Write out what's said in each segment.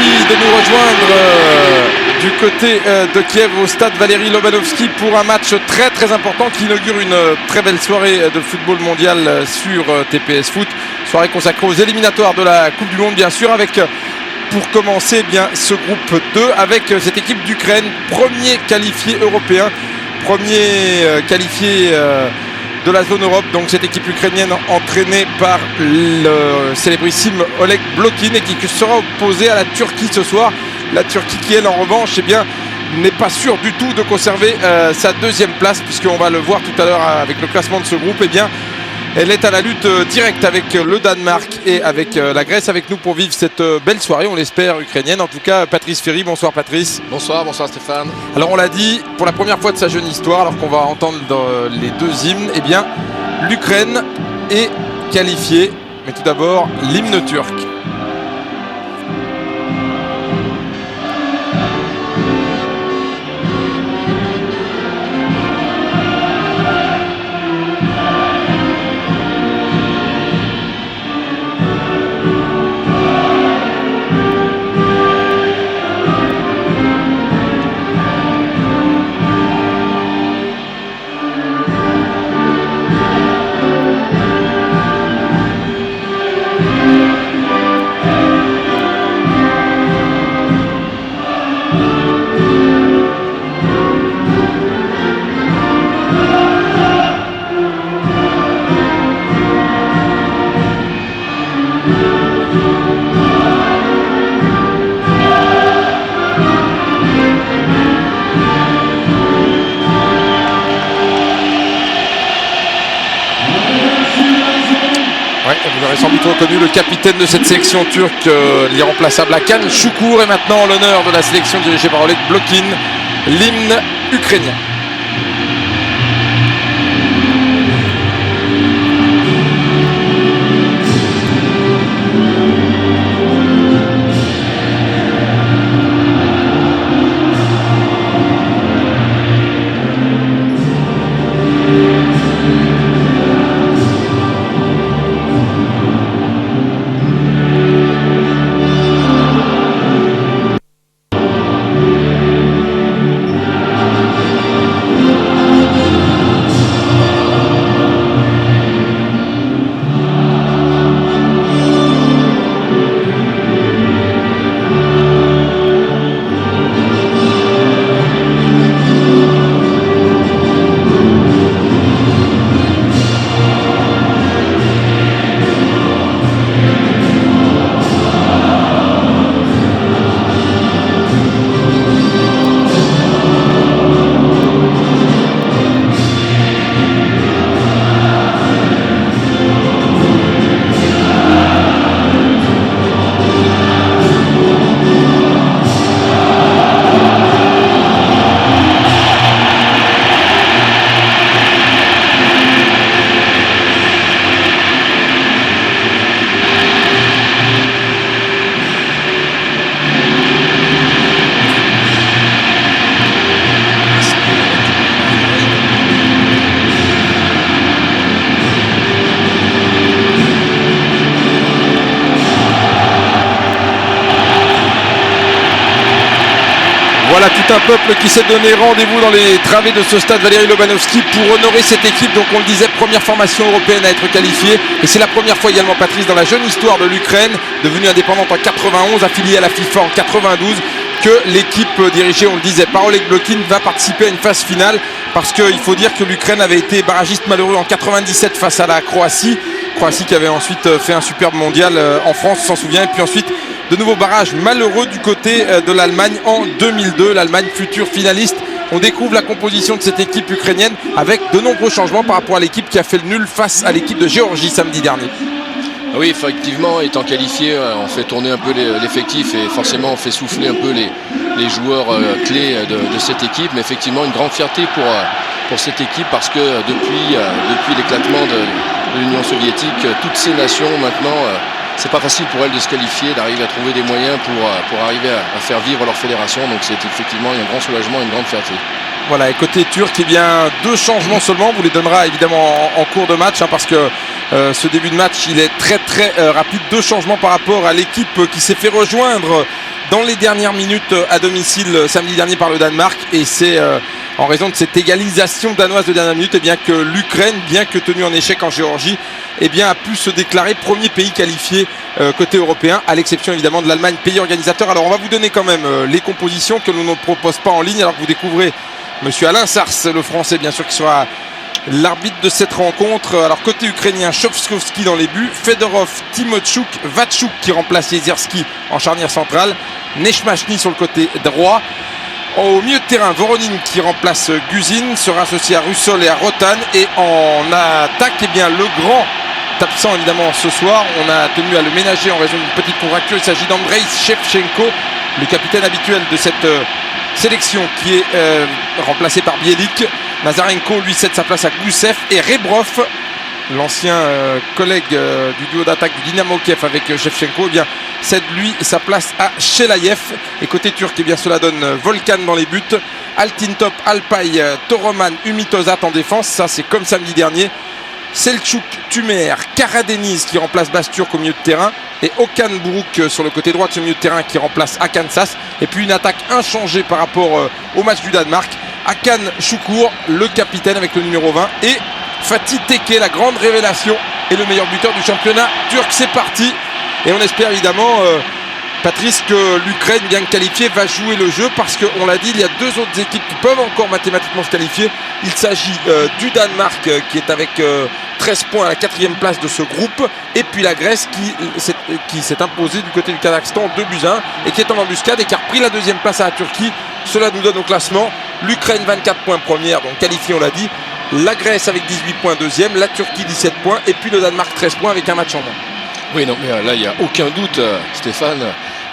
de nous rejoindre du côté de Kiev au stade Valérie Lobanovski pour un match très très important qui inaugure une très belle soirée de football mondial sur TPS Foot. Soirée consacrée aux éliminatoires de la Coupe du Monde, bien sûr, avec pour commencer bien ce groupe 2 avec cette équipe d'Ukraine, premier qualifié européen, premier qualifié de la zone Europe, donc cette équipe ukrainienne entraînée par le célébrissime Oleg Blokin et qui sera opposée à la Turquie ce soir. La Turquie qui, elle, en revanche, eh bien, n'est pas sûre du tout de conserver sa deuxième place, puisqu'on va le voir tout à l'heure avec le classement de ce groupe. Eh bien, elle est à la lutte directe avec le Danemark et avec la Grèce. Avec nous pour vivre cette belle soirée, on l'espère, ukrainienne. En tout cas, Patrice Ferry. Bonsoir Patrice. Bonsoir Stéphane. Alors on l'a dit, pour la première fois de sa jeune histoire, alors qu'on va entendre dans les deux hymnes, eh bien, l'Ukraine est qualifiée. Mais tout d'abord, l'hymne turc. Vous aurez sans doute reconnu le capitaine de cette sélection turque, l'irremplaçable Hakan Şükür, est maintenant en l'honneur de la sélection dirigée par Oleg Blokin, l'hymne ukrainien. Voilà tout un peuple qui s'est donné rendez-vous dans les travées de ce stade Valérie Lobanovski pour honorer cette équipe. Donc on le disait, première formation européenne à être qualifiée. Et c'est la première fois également, Patrice, dans la jeune histoire de l'Ukraine, devenue indépendante en 91, affiliée à la FIFA en 92, que l'équipe dirigée, on le disait, par Oleg Blokin va participer à une phase finale. Parce qu'il faut dire que l'Ukraine avait été barragiste malheureux en 97 face à la Croatie. Croatie qui avait ensuite fait un superbe mondial en France, on s'en souvient. Et puis ensuite, de nouveaux barrages malheureux du côté de l'Allemagne en 2002. L'Allemagne future finaliste. On découvre la composition de cette équipe ukrainienne avec de nombreux changements par rapport à l'équipe qui a fait le nul face à l'équipe de Géorgie samedi dernier. Oui, effectivement, étant qualifié, on fait tourner un peu l'effectif et forcément on fait souffler un peu les joueurs clés de cette équipe. Mais effectivement, une grande fierté pour cette équipe parce que depuis l'éclatement de l'Union soviétique, toutes ces nations maintenant, c'est pas facile pour elles de se qualifier, d'arriver à trouver des moyens pour arriver à faire vivre leur fédération. Donc c'est effectivement un grand soulagement et une grande fierté. Voilà, et côté turc, eh bien, 2 changements seulement. On vous les donnera évidemment en cours de match, parce que ce début de match, il est très rapide. 2 changements par rapport à l'équipe qui s'est fait rejoindre dans les dernières minutes à domicile samedi dernier par le Danemark, et c'est en raison de cette égalisation danoise de dernière minute que l'Ukraine, bien que tenue en échec en Géorgie, a pu se déclarer premier pays qualifié côté européen, à l'exception évidemment de l'Allemagne, pays organisateur. Alors on va vous donner quand même les compositions que l'on ne propose pas en ligne, alors que vous découvrez monsieur Alain Sars, le français bien sûr, qui sera l'arbitre de cette rencontre. Alors côté ukrainien, Shovskovski dans les buts, Fedorov, Timochuk, Vatchouk qui remplace Jezierski en charnière centrale, Neshmachny sur le côté droit. Au milieu de terrain, Voronin qui remplace Guzin sera associé à Russell et à Rotan. Et en attaque, le grand absent évidemment ce soir, on a tenu à le ménager en raison d'une petite contracture. Il s'agit d'Andrei Shevchenko, le capitaine habituel de cette sélection, qui est remplacé par Bielik. Nazarenko lui cède sa place à Gusev, et Rebrov, l'ancien collègue du duo d'attaque du Dynamo Kiev avec Shevchenko, cède lui sa place à Shelayev. Et côté turc, cela donne Volkan dans les buts, Altintop, Alpay, Toroman, Umitozat en défense. Ça, c'est comme samedi dernier. Selçuk, Tumer, Karadeniz qui remplace Basturk au milieu de terrain, et Okan Buruk sur le côté droit de ce milieu de terrain qui remplace Akansas. Et puis une attaque inchangée par rapport au match du Danemark. Hakan Şükür, le capitaine avec le numéro 20, et Fatih Tekke, la grande révélation et le meilleur buteur du championnat turc. C'est parti, et on espère évidemment Patrice, que l'Ukraine, bien qualifiée, va jouer le jeu, parce qu'on l'a dit, il y a deux autres équipes qui peuvent encore mathématiquement se qualifier. Il s'agit du Danemark qui est avec 13 points à la 4e place de ce groupe, et puis la Grèce qui s'est imposée du côté du Kazakhstan 2-1 et qui est en embuscade et qui a repris la 2e place à la Turquie. Cela nous donne au classement l'Ukraine 24 points première, donc qualifiée, on l'a dit, la Grèce avec 18 points 2e, la Turquie 17 points, et puis le Danemark 13 points avec un match en moins. Oui, non, mais là, il n'y a aucun doute, Stéphane,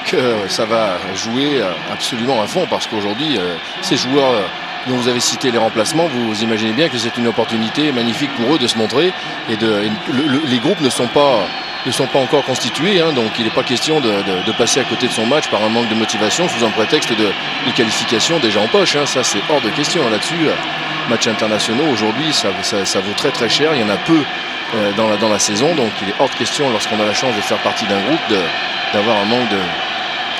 que ça va jouer absolument à fond, parce qu'aujourd'hui, ces joueurs dont vous avez cité les remplacements, vous imaginez bien que c'est une opportunité magnifique pour eux de se montrer, et les groupes ne sont pas encore constitués, donc il n'est pas question de passer à côté de son match par un manque de motivation sous un prétexte de qualification déjà en poche, ça c'est hors de question là-dessus. Matchs internationaux aujourd'hui, ça vaut très très cher, il y en a peu dans la saison, donc il est hors de question, lorsqu'on a la chance de faire partie d'un groupe, d'avoir un manque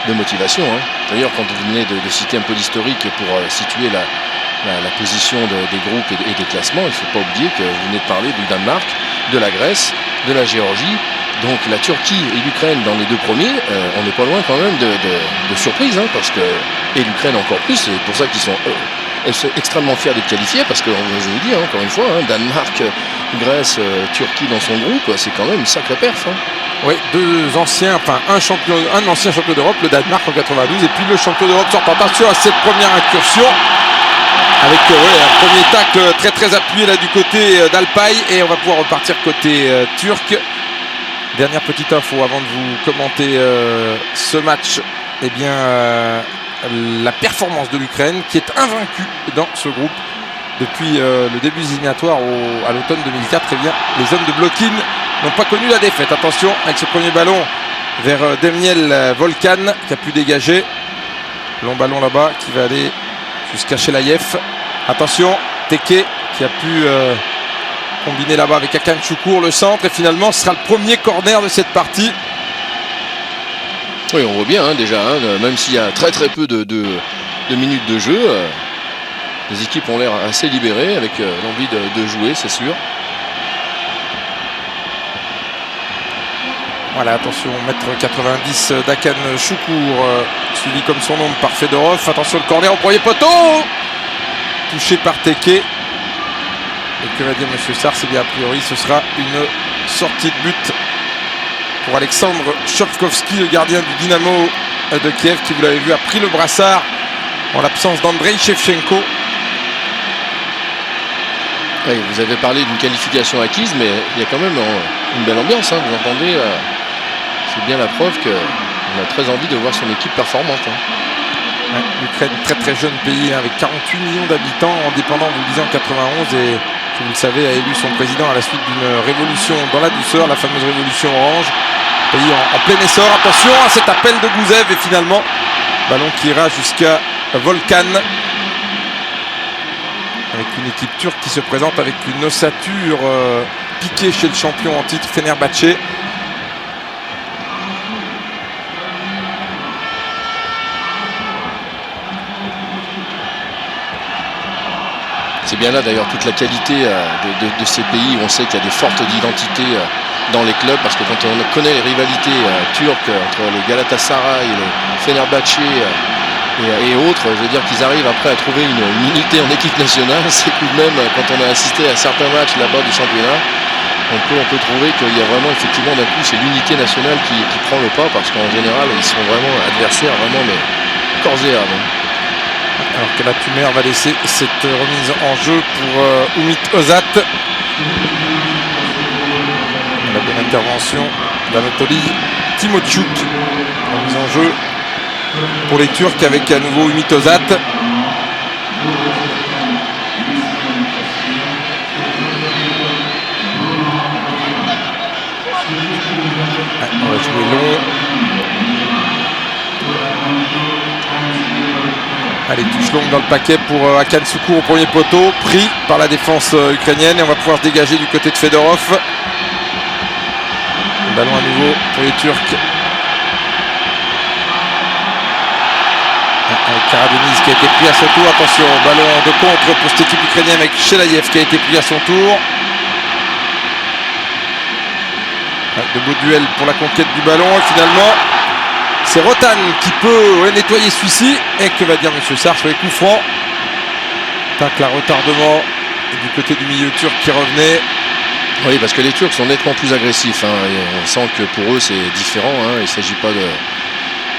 de motivation. D'ailleurs, quand vous venez de citer un peu l'historique pour situer la position des groupes et des classements, il ne faut pas oublier que vous venez de parler du Danemark, de la Grèce, de la Géorgie, donc la Turquie et l'Ukraine dans les deux premiers. On n'est pas loin quand même de surprise, parce que, et l'Ukraine encore plus, c'est pour ça qu'ils sont extrêmement fiers d'être qualifiés, parce que je vous dis encore une fois, Danemark, Grèce, Turquie dans son groupe, c'est quand même une sacrée perf. Oui, un ancien champion d'Europe, le Danemark en 92, et puis le champion d'Europe sortant. Attention à cette première incursion avec un premier tacle très très appuyé là du côté d'Alpay, et on va pouvoir repartir côté turc. Dernière petite info avant de vous commenter ce match, la performance de l'Ukraine, qui est invaincue dans ce groupe depuis le début des éliminatoires à l'automne 2004. Les hommes de Blokin n'ont pas connu la défaite. Attention avec ce premier ballon vers Demiel Volkan, qui a pu dégager. Long ballon là-bas qui va aller jusqu'à Shelayev. Attention, Tekke qui a pu combiner là-bas avec Hakan Şükür, le centre, et finalement ce sera le premier corner de cette partie. Oui, on voit bien déjà, même s'il y a très très peu de minutes de jeu, les équipes ont l'air assez libérées, avec l'envie de jouer, c'est sûr. Voilà, attention, mètre 90 d'Hakan Şükür, suivi comme son nom par Fedorov. Attention, le corner au premier poteau, touché par Tekke. Et que va dire M. Sars? A priori, ce sera une sortie de but pour Alexandre Shovskovski, le gardien du Dynamo de Kiev, qui, vous l'avez vu, a pris le brassard en l'absence d'Andrei Shevchenko. Oui, vous avez parlé d'une qualification acquise, mais il y a quand même une belle ambiance. Vous entendez, c'est bien la preuve qu'on a très envie de voir son équipe performante. Ouais, l'Ukraine, très très jeune pays, avec 48 millions d'habitants, indépendant, vous le disiez, en 91, et qui, vous le savez, a élu son président à la suite d'une révolution dans la douceur, la fameuse révolution orange. Pays en plein essor. Attention à cet appel de Gusev, et finalement ballon qui ira jusqu'à Volkan, avec une équipe turque qui se présente avec une ossature piquée chez le champion en titre Fenerbahçe. C'est bien là d'ailleurs toute la qualité de ces pays où on sait qu'il y a des fortes identités dans les clubs, parce que quand on connaît les rivalités turques entre les Galatasaray, les Fenerbahçe et autres, je veux dire qu'ils arrivent après à trouver une unité en équipe nationale. C'est tout de même, quand on a assisté à certains matchs là-bas du championnat, on peut trouver qu'il y a vraiment effectivement d'un coup c'est l'unité nationale qui prend le pas, parce qu'en général ils sont vraiment adversaires, vraiment mais corps et âme. Alors que la Tumer va laisser cette remise en jeu pour Umit Özat. La bonne intervention d'Anatoly Timochuk. Remise en jeu pour les Turcs avec à nouveau Umit Özat. On va jouer long. Allez, touche longue dans le paquet pour Hakan Şükür au premier poteau, pris par la défense ukrainienne, et on va pouvoir se dégager du côté de Fedorov. Le ballon à nouveau pour les Turcs. Avec Karadeniz qui a été pris à son tour. Attention, ballon de contre pour cette équipe ukrainienne avec Shelayev qui a été pris à son tour. De beaux duels pour la conquête du ballon, et finalement c'est Rotan qui peut nettoyer celui-ci. Et que va dire M. Sarr sur les coups francs? Tacle à retardement du côté du milieu turc qui revenait. Oui, parce que les Turcs sont nettement plus agressifs. Et on sent que pour eux c'est différent. Il ne s'agit pas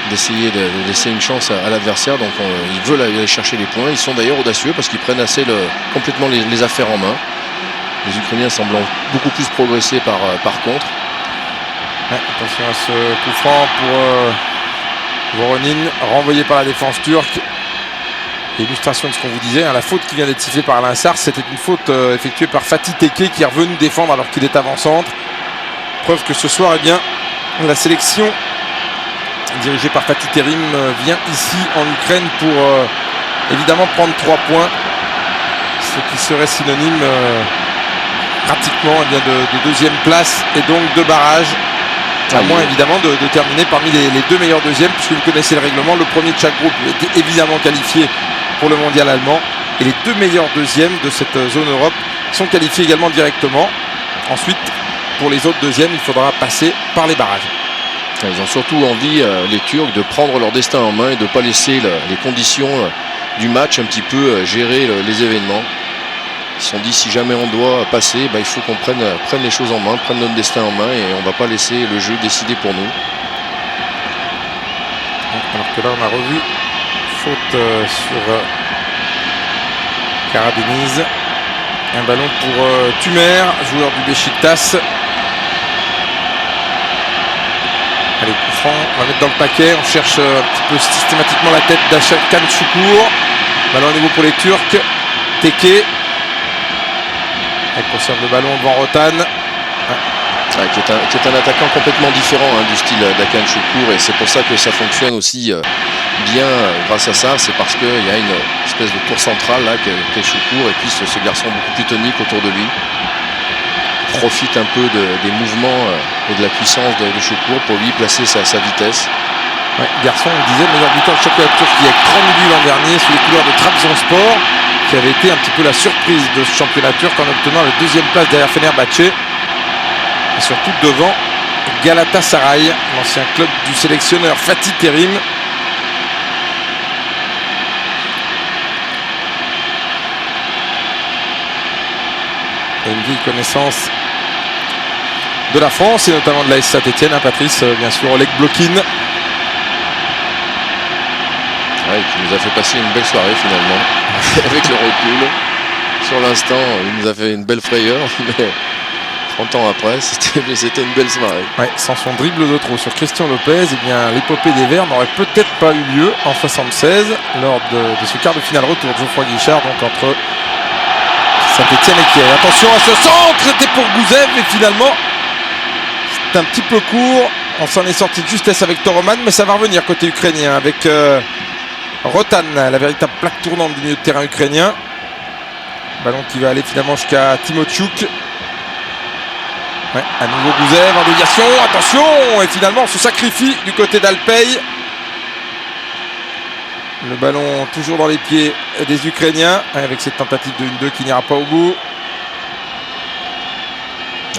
d'essayer de laisser une chance à l'adversaire. Donc ils veulent aller chercher les points. Ils sont d'ailleurs audacieux parce qu'ils prennent assez complètement les affaires en main. Les Ukrainiens semblent beaucoup plus progresser par contre. Ouais, attention à ce coup franc pour Voronin, renvoyé par la défense turque. Illustration de ce qu'on vous disait, la faute qui vient d'être sifflée par Alain Sarr, c'était une faute effectuée par Fatih Tekke qui est revenu défendre alors qu'il est avant-centre. Preuve que ce soir, eh bien, la sélection dirigée par Fatih Terim vient ici en Ukraine pour évidemment prendre 3 points, ce qui serait synonyme pratiquement eh bien, de deuxième place et donc de barrage. À moins évidemment de terminer parmi les 2 meilleurs deuxièmes, puisque vous connaissez le règlement. Le premier de chaque groupe était évidemment qualifié pour le mondial allemand, et les 2 meilleurs deuxièmes de cette zone Europe sont qualifiés également directement. Ensuite, pour les autres deuxièmes, il faudra passer par les barrages. Ils ont surtout envie, les Turcs, de prendre leur destin en main et de ne pas laisser les conditions du match un petit peu gérer les événements. Ils se sont dit, si jamais on doit passer, il faut qu'on prenne les choses en main, prenne notre destin en main, et on ne va pas laisser le jeu décider pour nous. Alors que là on a revu faute sur Karadeniz. Un ballon pour Tumer, joueur du Beşiktaş. Allez, coup franc, on va mettre dans le paquet. On cherche un petit peu systématiquement la tête d'Hakan Şükür. Ballon à nouveau pour les Turcs. Tekke. Elle conserve le ballon devant Rotan. Qui est un attaquant complètement différent du style d'Hakan Şükür, et c'est pour ça que ça fonctionne aussi bien grâce à ça. C'est parce qu'il y a une espèce de tour centrale là qu'est Şükür, et puis ce garçon beaucoup plus tonique autour de lui. Il profite un peu des mouvements et de la puissance de Şükür pour lui placer sa vitesse. Ouais, garçon, on disait, meilleur buteur de championnat de Turquie avec 30 buts l'an dernier sous les couleurs de Trabzonspor, qui avait été un petit peu la surprise de ce championnat turc en obtenant la 2e place derrière Fenerbahçe, et surtout devant Galatasaray, l'ancien club du sélectionneur Fatih Terim. Et une vieille connaissance de la France et notamment de l'AS Saint-Etienne, Patrice, bien sûr, Oleg Blokin. Qui nous a fait passer une belle soirée finalement. Avec le recul, sur l'instant il nous a fait une belle frayeur, mais 30 ans après c'était une belle soirée. Ouais, sans son dribble de trop sur Christian Lopez, eh bien l'épopée des Verts n'aurait peut-être pas eu lieu en 76 lors de ce quart de finale retour de Geoffroy Guichard, donc entre Saint-Etienne et Kiev. Attention à ce centre, c'était pour Gouzev, et finalement c'est un petit peu court. On s'en est sorti de justesse avec Toroman, mais ça va revenir côté ukrainien avec Rotan, la véritable plaque tournante du milieu de terrain ukrainien. Ballon qui va aller finalement jusqu'à Timochuk. Ouais, à nouveau Gouzev en déviation, attention, et finalement on se sacrifie du côté d'Alpei. Le ballon toujours dans les pieds des Ukrainiens avec cette tentative de 1-2 qui n'ira pas au bout.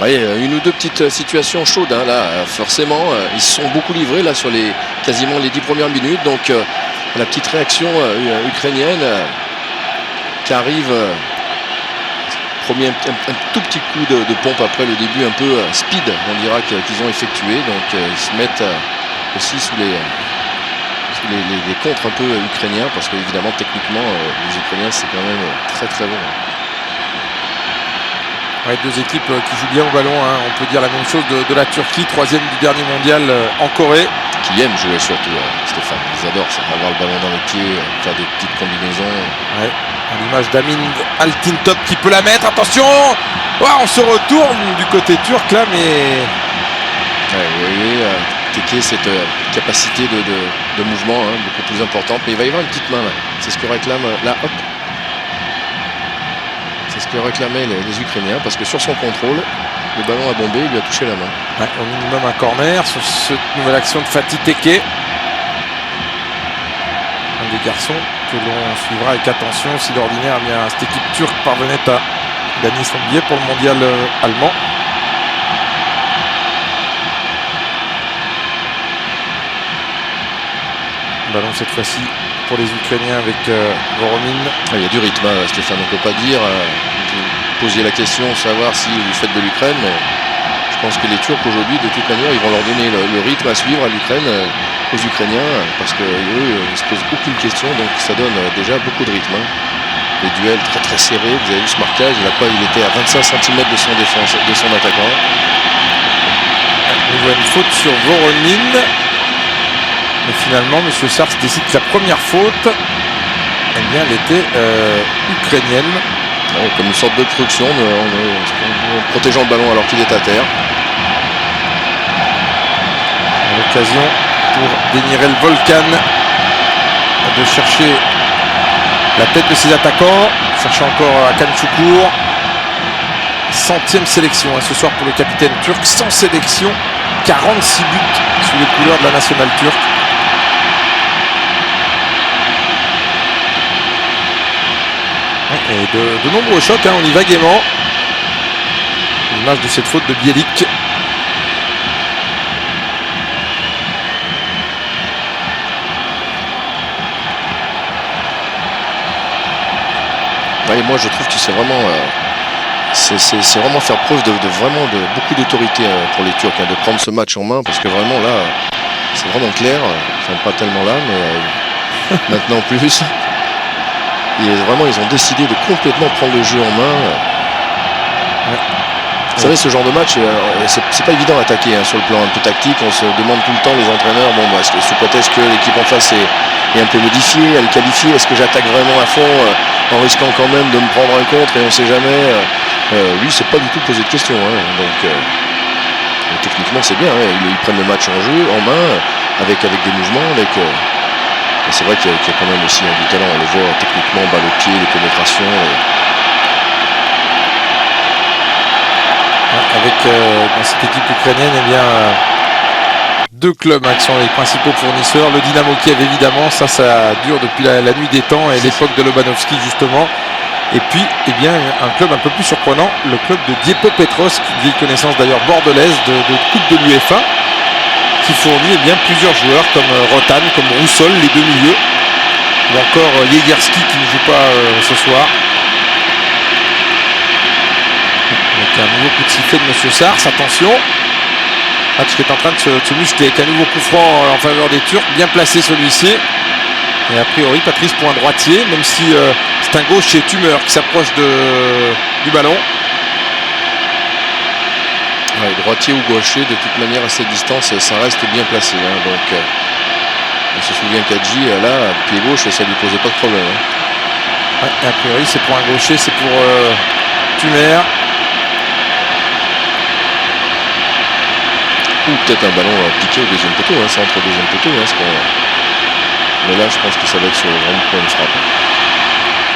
Oui, une ou deux petites situations chaudes hein, là, forcément. Ils se sont beaucoup livrés là sur quasiment les 10 premières minutes. Donc la petite réaction ukrainienne qui arrive. Premier un tout petit coup de pompe après le début un peu speed, on dira qu'ils ont effectué. Donc ils se mettent aussi sous les contres un peu ukrainiens parce qu'évidemment techniquement les Ukrainiens c'est quand même très très bon. Ouais, deux équipes qui jouent bien au ballon, hein. On peut dire la même chose de la Turquie, 3e du dernier mondial en Corée. Qui aiment jouer surtout, Stéphane. Ils adorent ça, avoir le ballon dans les pieds, faire des petites combinaisons. Ouais. À l'image d'Amin Altintop qui peut la mettre, attention, on se retourne du côté turc là, mais... Ouais, vous voyez, Teke, cette capacité de mouvement hein, beaucoup plus importante, mais il va y avoir une petite main là. C'est ce que réclame là, hop. C'est ce que réclamaient les Ukrainiens, parce que sur son contrôle, le ballon a bombé, il lui a touché la main. Ouais, au minimum un corner sur cette nouvelle action de Fatih Teke. Un des garçons que l'on suivra avec attention si d'ordinaire cette équipe turque parvenait à gagner son billet pour le mondial allemand. Ballon cette fois-ci pour les Ukrainiens avec Voronin. Il y a du rythme, hein, Stéphane, on ne peut pas dire. Vous posiez la question, savoir si vous faites de l'Ukraine, mais je pense que les Turcs aujourd'hui, de toute manière, ils vont leur donner le rythme à suivre à l'Ukraine, aux Ukrainiens, parce qu'eux, ils ne se posent aucune question, donc ça donne déjà beaucoup de rythme. Hein. Les duels très très serrés, vous avez vu ce marquage, il était à 25 cm de son attaquant. On voit une faute sur Voronin. Mais finalement, M. Sars décide que la première faute, eh bien, elle était ukrainienne. Ouais, comme une sorte d'obstruction en protégeant le ballon alors qu'il est à terre. L'occasion pour Denirel Volkan de chercher la tête de ses attaquants. Chercher encore Hakan Şükür. 100e sélection hein, ce soir pour le capitaine turc. 100 sélections, 46 buts sous les couleurs de la nationale turque. Et de nombreux chocs, hein, on y va gaiement. L'image de cette faute de Bielik. Et moi je trouve que c'est vraiment c'est vraiment faire preuve de beaucoup d'autorité pour les Turcs, hein, de prendre ce match en main, parce que vraiment là c'est vraiment clair, enfin pas tellement là mais maintenant plus. Et vraiment, ils ont décidé de complètement prendre le jeu en main. Ouais. Vous savez, ce genre de match, c'est pas évident à attaquer hein, sur le plan un peu tactique. On se demande tout le temps, les entraîneurs, sous prétexte que l'équipe en face est un peu modifiée, elle est qualifiée, est-ce que j'attaque vraiment à fond en risquant quand même de me prendre un contre et on sait jamais. Lui, c'est pas du tout posé de questions. Hein, donc, techniquement, c'est bien. Hein, ils prennent le match en jeu, en main, avec des mouvements, avec. C'est vrai qu'il y a quand même aussi du talent, on le voit techniquement, balle au pied, les pénétrations. Avec dans cette équipe ukrainienne, eh bien, deux clubs hein, qui sont les principaux fournisseurs. Le Dynamo Kiev évidemment, ça dure depuis la nuit des temps et l'époque de Lobanovski justement. Et puis eh bien, un club un peu plus surprenant, le club de Dniepropetrovsk, une vieille connaissance d'ailleurs bordelaise de coupe de l'UEFA, qui fournit eh bien, plusieurs joueurs comme Rotan, comme Roussol, les deux milieux, ou encore Yegerski qui ne joue pas ce soir. Donc un nouveau coup de sifflet de M. Sars, attention. Match qui est en train de se muscler avec un nouveau coup franc en faveur des Turcs, bien placé celui-ci. Et a priori Patrice pour un droitier, même si c'est un gaucher Tumeur qui s'approche du ballon. Ouais, droitier ou gaucher, de toute manière à cette distance, ça reste bien placé. Hein, donc, on se souvient qu'Adji, là, pied gauche, ça lui posait pas de problème. Hein. Ouais, a priori, c'est pour un gaucher, c'est pour Tumer. Ou peut-être un ballon piqué au deuxième poteau, hein, c'est entre le deuxième poteau. Hein, mais là, je pense que ça va être sur le grand point de frappe.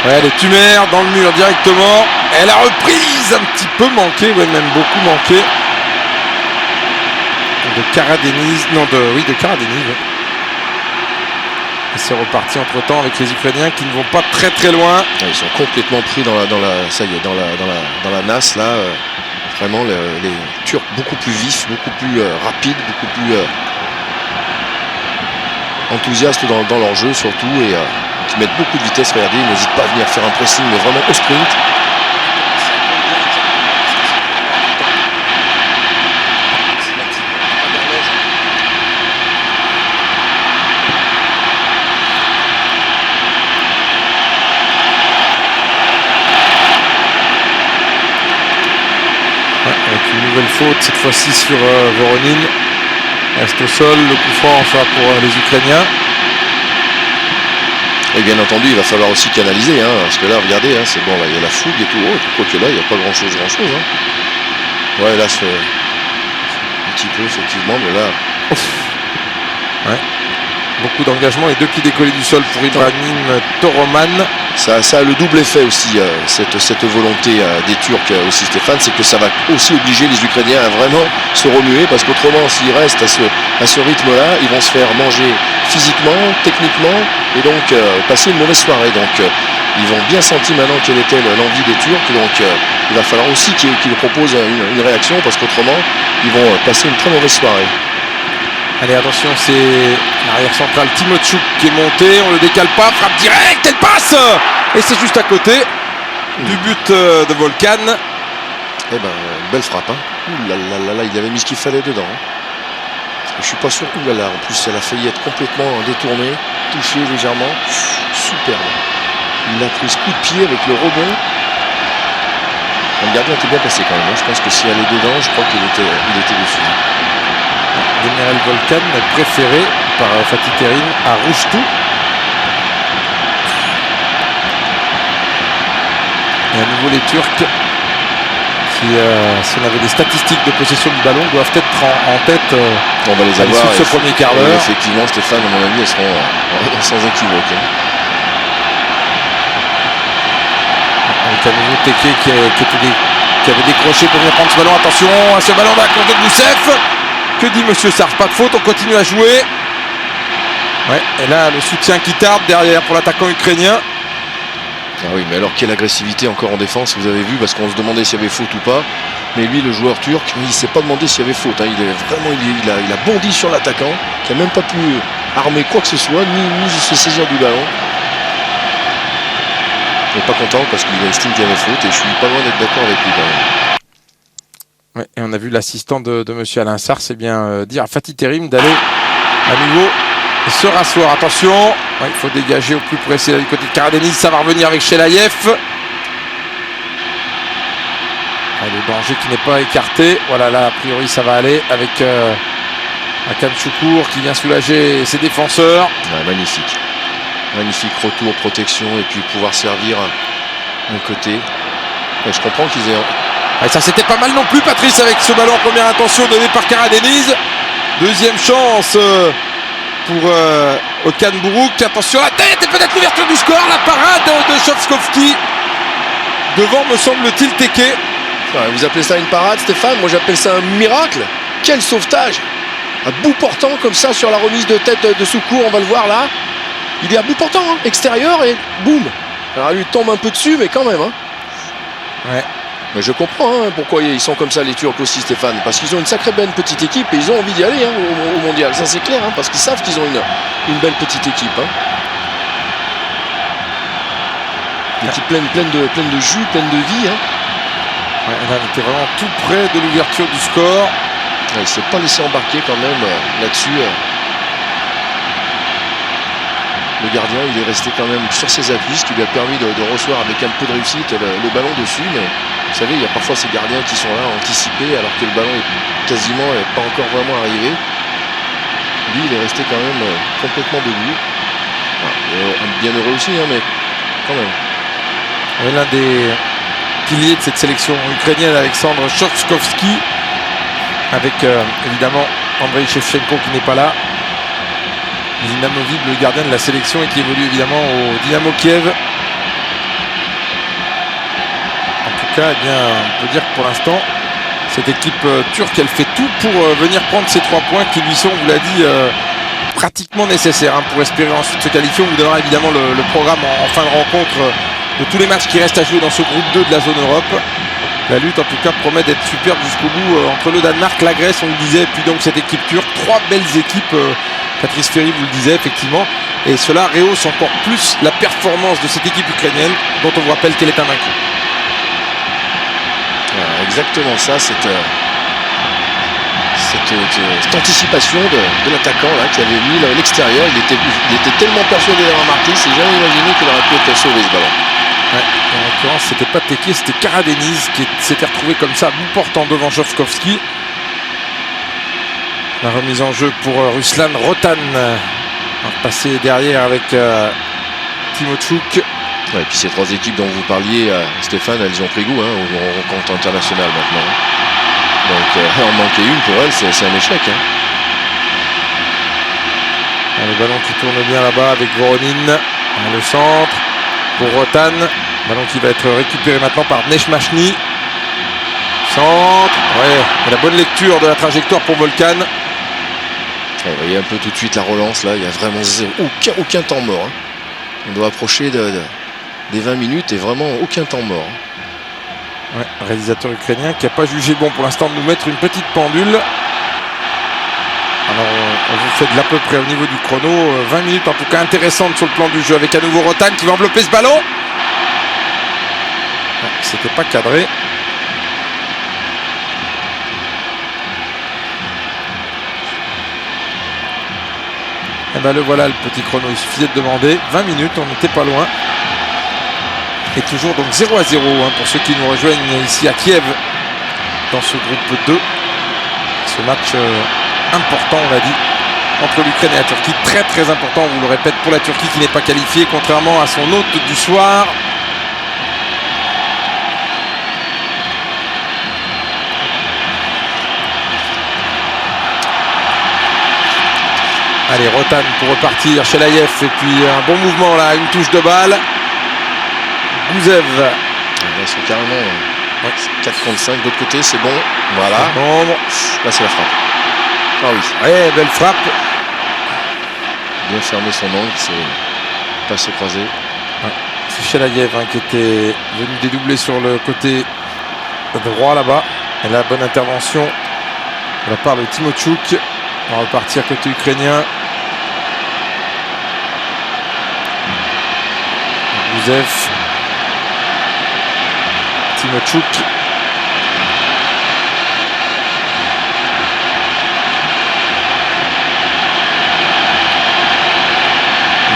Ouais, les Tumer dans le mur directement. Et la reprise un petit peu manquée, ouais, même beaucoup manquée. De Karadeniz, de Karadeniz. Ouais. Et c'est reparti entre-temps avec les Ukrainiens qui ne vont pas très très loin. Ils sont complètement pris dans la nasse là. Vraiment les Turcs beaucoup plus vifs, beaucoup plus rapides, beaucoup plus enthousiastes dans leur jeu surtout et qui mettent beaucoup de vitesse. Regardez, ils n'hésitent pas à venir faire un pressing mais vraiment au sprint. Avec une nouvelle faute, cette fois-ci sur Voronin. Reste au sol, le coup franc sera pour les Ukrainiens. Et bien entendu, il va falloir aussi canaliser, hein, parce que là, regardez, hein, c'est bon, là, il y a la fougue et tout. Oh, quoique là, il n'y a pas grand-chose. Hein. Ouais, là, c'est un petit peu, effectivement, mais là... Ouais. Beaucoup d'engagement et 2 pieds décollés du sol pour Ibrahim Toroman. Ça a le double effet aussi, cette volonté des Turcs aussi, Stéphane, c'est que ça va aussi obliger les Ukrainiens à vraiment se remuer, parce qu'autrement, s'ils restent à ce rythme-là, ils vont se faire manger physiquement, techniquement, et donc passer une mauvaise soirée. Donc ils vont bien sentir maintenant quelle était l'envie des Turcs, donc il va falloir aussi qu'ils proposent une réaction, parce qu'autrement, ils vont passer une très mauvaise soirée. Allez, attention, c'est l'arrière central Timochuk qui est monté, on le décale pas, frappe directe, elle passe. Et c'est juste à côté du but de Volkan. Eh ben, belle frappe, hein. Ouh là là là là, il avait mis ce qu'il fallait dedans. Hein. Je suis pas sûr. Ouh là là, en plus elle a failli être complètement détournée, touchée légèrement. Superbe. Il a pris ce coup de pied avec le rebond. Le gardien était bien passé quand même. Hein. Je pense que si elle est dedans, je crois qu'il était dessus. Demirel Volkan préféré par Fatih Terim à Rougetou. Et à nouveau les Turcs qui, si on avait des statistiques de possession du ballon, doivent être en tête on va les avoir ce premier quart d'heure. Effectivement, Stéphane, à mon avis, elles seront sans équivoque. Avec à nouveau Teke qui avait décroché pour venir prendre ce ballon. Attention à ce ballon là contre Boussef. Que dit Monsieur Sarr? Pas de faute, on continue à jouer. Ouais, et là le soutien qui tarde derrière pour l'attaquant ukrainien. Ah oui, mais alors quelle agressivité encore en défense, vous avez vu, parce qu'on se demandait s'il y avait faute ou pas. Mais lui, le joueur turc, il ne s'est pas demandé s'il y avait faute. Hein. Il a bondi sur l'attaquant, qui n'a même pas pu armer quoi que ce soit, ni se saisir du ballon. Il n'est pas content parce qu'il estime qu'il y avait faute, et je suis pas loin d'être d'accord avec lui quand même. Ouais, et on a vu l'assistant de Monsieur Alain Sarr, c'est bien dire à Fatih Terim d'aller à nouveau se rasseoir. Attention, ouais, il faut dégager au plus près, c'est là du côté de Karadeniz, ça va revenir avec Chelaïev. Le danger qui n'est pas écarté. Voilà, là a priori ça va aller avec Hakan Choukour qui vient soulager ses défenseurs. Ouais, magnifique. Magnifique retour, protection, et puis pouvoir servir un côté. Ouais, je comprends qu'ils aient... Et ça c'était pas mal non plus, Patrice, avec ce ballon en première intention donné par Karadeniz. Deuxième chance pour Okan Buruk. Attention à la tête et peut-être l'ouverture du score. La parade de Shovskovski devant, me semble-t-il, Teke. Ouais, vous appelez ça une parade, Stéphane? Moi j'appelle ça un miracle. Quel sauvetage! À bout portant comme ça sur la remise de tête de Choukour, on va le voir là. Il est à bout portant, hein, extérieur, et boum. Alors il lui tombe un peu dessus, mais quand même. Hein. Ouais. Mais je comprends pourquoi ils sont comme ça, les Turcs aussi, Stéphane. Parce qu'ils ont une sacrée belle petite équipe et ils ont envie d'y aller au mondial. Ça c'est clair, parce qu'ils savent qu'ils ont une belle petite équipe. Une équipe pleine de jus, pleine de vie. Ouais, là, on était vraiment tout près de l'ouverture du score. Ouais, il ne s'est pas laissé embarquer quand même là-dessus. Le gardien, il est resté quand même sur ses appuis, ce qui lui a permis de recevoir avec un peu de réussite le ballon dessus. Mais vous savez, il y a parfois ces gardiens qui sont là anticipés alors que le ballon est quasiment pas encore vraiment arrivé. Lui, il est resté quand même complètement debout. Bien heureux aussi, mais quand même. Ouais, l'un des piliers de cette sélection ukrainienne, Alexandre Shovskovski, avec évidemment Andrei Shevchenko qui n'est pas là. Inamovible, le gardien de la sélection, et qui évolue évidemment au Dynamo Kiev. En tout cas, eh bien, on peut dire que pour l'instant, cette équipe turque, elle fait tout pour venir prendre ces 3 points qui lui sont, on vous l'a dit, pratiquement nécessaire pour espérer ensuite se qualifier. On vous donnera évidemment le programme en fin de rencontre de tous les matchs qui restent à jouer dans ce groupe 2 de la zone Europe. La lutte en tout cas promet d'être superbe jusqu'au bout entre le Danemark, la Grèce, on le disait, et puis donc cette équipe turque. 3 belles équipes, Patrice Ferry vous le disait effectivement, et cela rehausse encore plus la performance de cette équipe ukrainienne dont on vous rappelle qu'elle est invaincue. Voilà, exactement ça, cette anticipation de l'attaquant là, qui avait mis l'extérieur. Il était tellement persuadé d'avoir marqué, il s'est jamais imaginé qu'il aurait pu être sauvé ce ballon. Ouais, en l'occurrence, c'était pas Teke, c'était Karadeniz qui s'était retrouvé comme ça, bout portant devant Jovkovski. La remise en jeu pour Ruslan Rotan, passé derrière avec Timochouk. Ouais, et puis ces 3 équipes dont vous parliez, Stéphane, elles ont pris goût au rencontre internationale maintenant. Donc en manquer une pour elles, c'est un échec. Le ballon qui tourne bien là-bas avec Voronin. Le centre pour Rotan. Ballon qui va être récupéré maintenant par Neshmachny. Centre. Ouais, et la bonne lecture de la trajectoire pour Volkan. Vous voyez un peu tout de suite la relance là. Il y a vraiment aucun temps mort. On doit approcher des 20 minutes et vraiment aucun temps mort. Ouais, réalisateur ukrainien qui n'a pas jugé bon pour l'instant de nous mettre une petite pendule. Alors on vous fait de l'à peu près au niveau du chrono. 20 minutes en tout cas intéressantes sur le plan du jeu avec à nouveau Rotan qui va envelopper ce ballon. C'était pas cadré. Et ben le voilà le petit chrono, il suffisait de demander. 20 minutes, on n'était pas loin. Et toujours donc 0-0 pour ceux qui nous rejoignent ici à Kiev dans ce groupe 2. Ce match important, on l'a dit, entre l'Ukraine et la Turquie. Très très important, on vous le répète, pour la Turquie qui n'est pas qualifiée, contrairement à son hôte du soir. Allez, Rotan pour repartir, Chelaïev, et puis un bon mouvement là, une touche de balle. Gouzev. Ils sont carrément 4 contre 5 de l'autre côté, c'est bon. Voilà. Bon. Là c'est la frappe. Ah oui. Ouais, belle frappe. Bien fermé son angle, c'est passe croisé. Ouais. C'est Chelaïev qui était venu dédoubler sur le côté droit là-bas. Et la bonne intervention de la part de Timochouk. On va repartir côté ukrainien. Gouzev. Timochouk.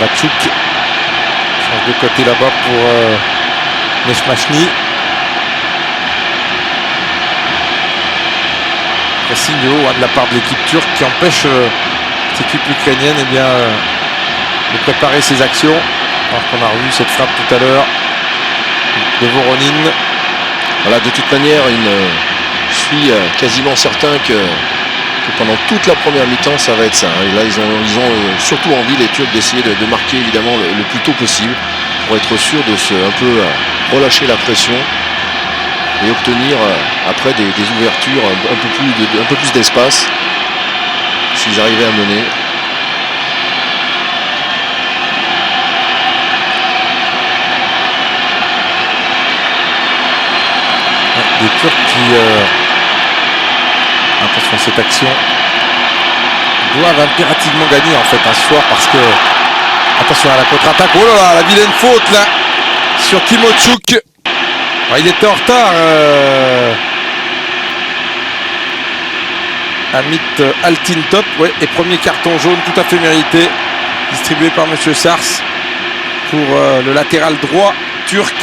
Matchouk. Change de côté là-bas pour Neshmachny. Pressing de haut de la part de l'équipe turque qui empêche cette équipe ukrainienne de préparer ses actions. Alors qu'on a revu cette frappe tout à l'heure de Voronin. Voilà, de toute manière, je suis quasiment certain que pendant toute la première mi-temps, ça va être ça. Et là, ils ont surtout envie, les Turcs, d'essayer de marquer évidemment le plus tôt possible pour être sûr de un peu relâcher la pression et obtenir après des ouvertures, un peu plus d'espace s'ils arrivaient à mener. Des Turcs qui, attention à cette action, doivent impérativement gagner en fait ce soir parce que, attention à la contre-attaque, oh là là, la vilaine faute là sur Timochouk. Il était en retard, Amit Altintop, ouais, et premier carton jaune tout à fait mérité, distribué par Monsieur Sars pour le latéral droit turc.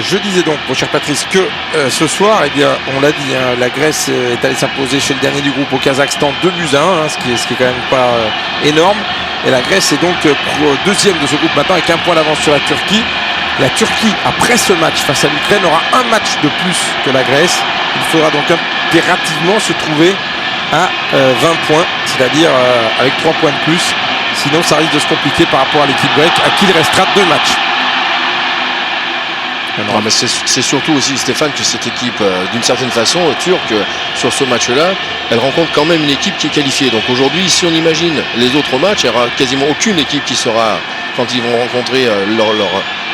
Je disais donc, mon cher Patrice, que ce soir, eh bien, on l'a dit, la Grèce est allée s'imposer chez le dernier du groupe au Kazakhstan 2-1, ce qui est quand même pas énorme. Et la Grèce est donc deuxième de ce groupe maintenant avec un point d'avance sur la Turquie. La Turquie, après ce match face à l'Ukraine, aura un match de plus que la Grèce. Il faudra donc impérativement se trouver à 20 points, c'est-à-dire avec 3 points de plus. Sinon, ça risque de se compliquer par rapport à l'équipe grecque, à qui il restera 2 matchs. Non, mais c'est surtout aussi, Stéphane, que cette équipe, d'une certaine façon, turque, sur ce match-là, elle rencontre quand même une équipe qui est qualifiée. Donc aujourd'hui, si on imagine les autres matchs, il n'y aura quasiment aucune équipe qui sera, quand ils vont rencontrer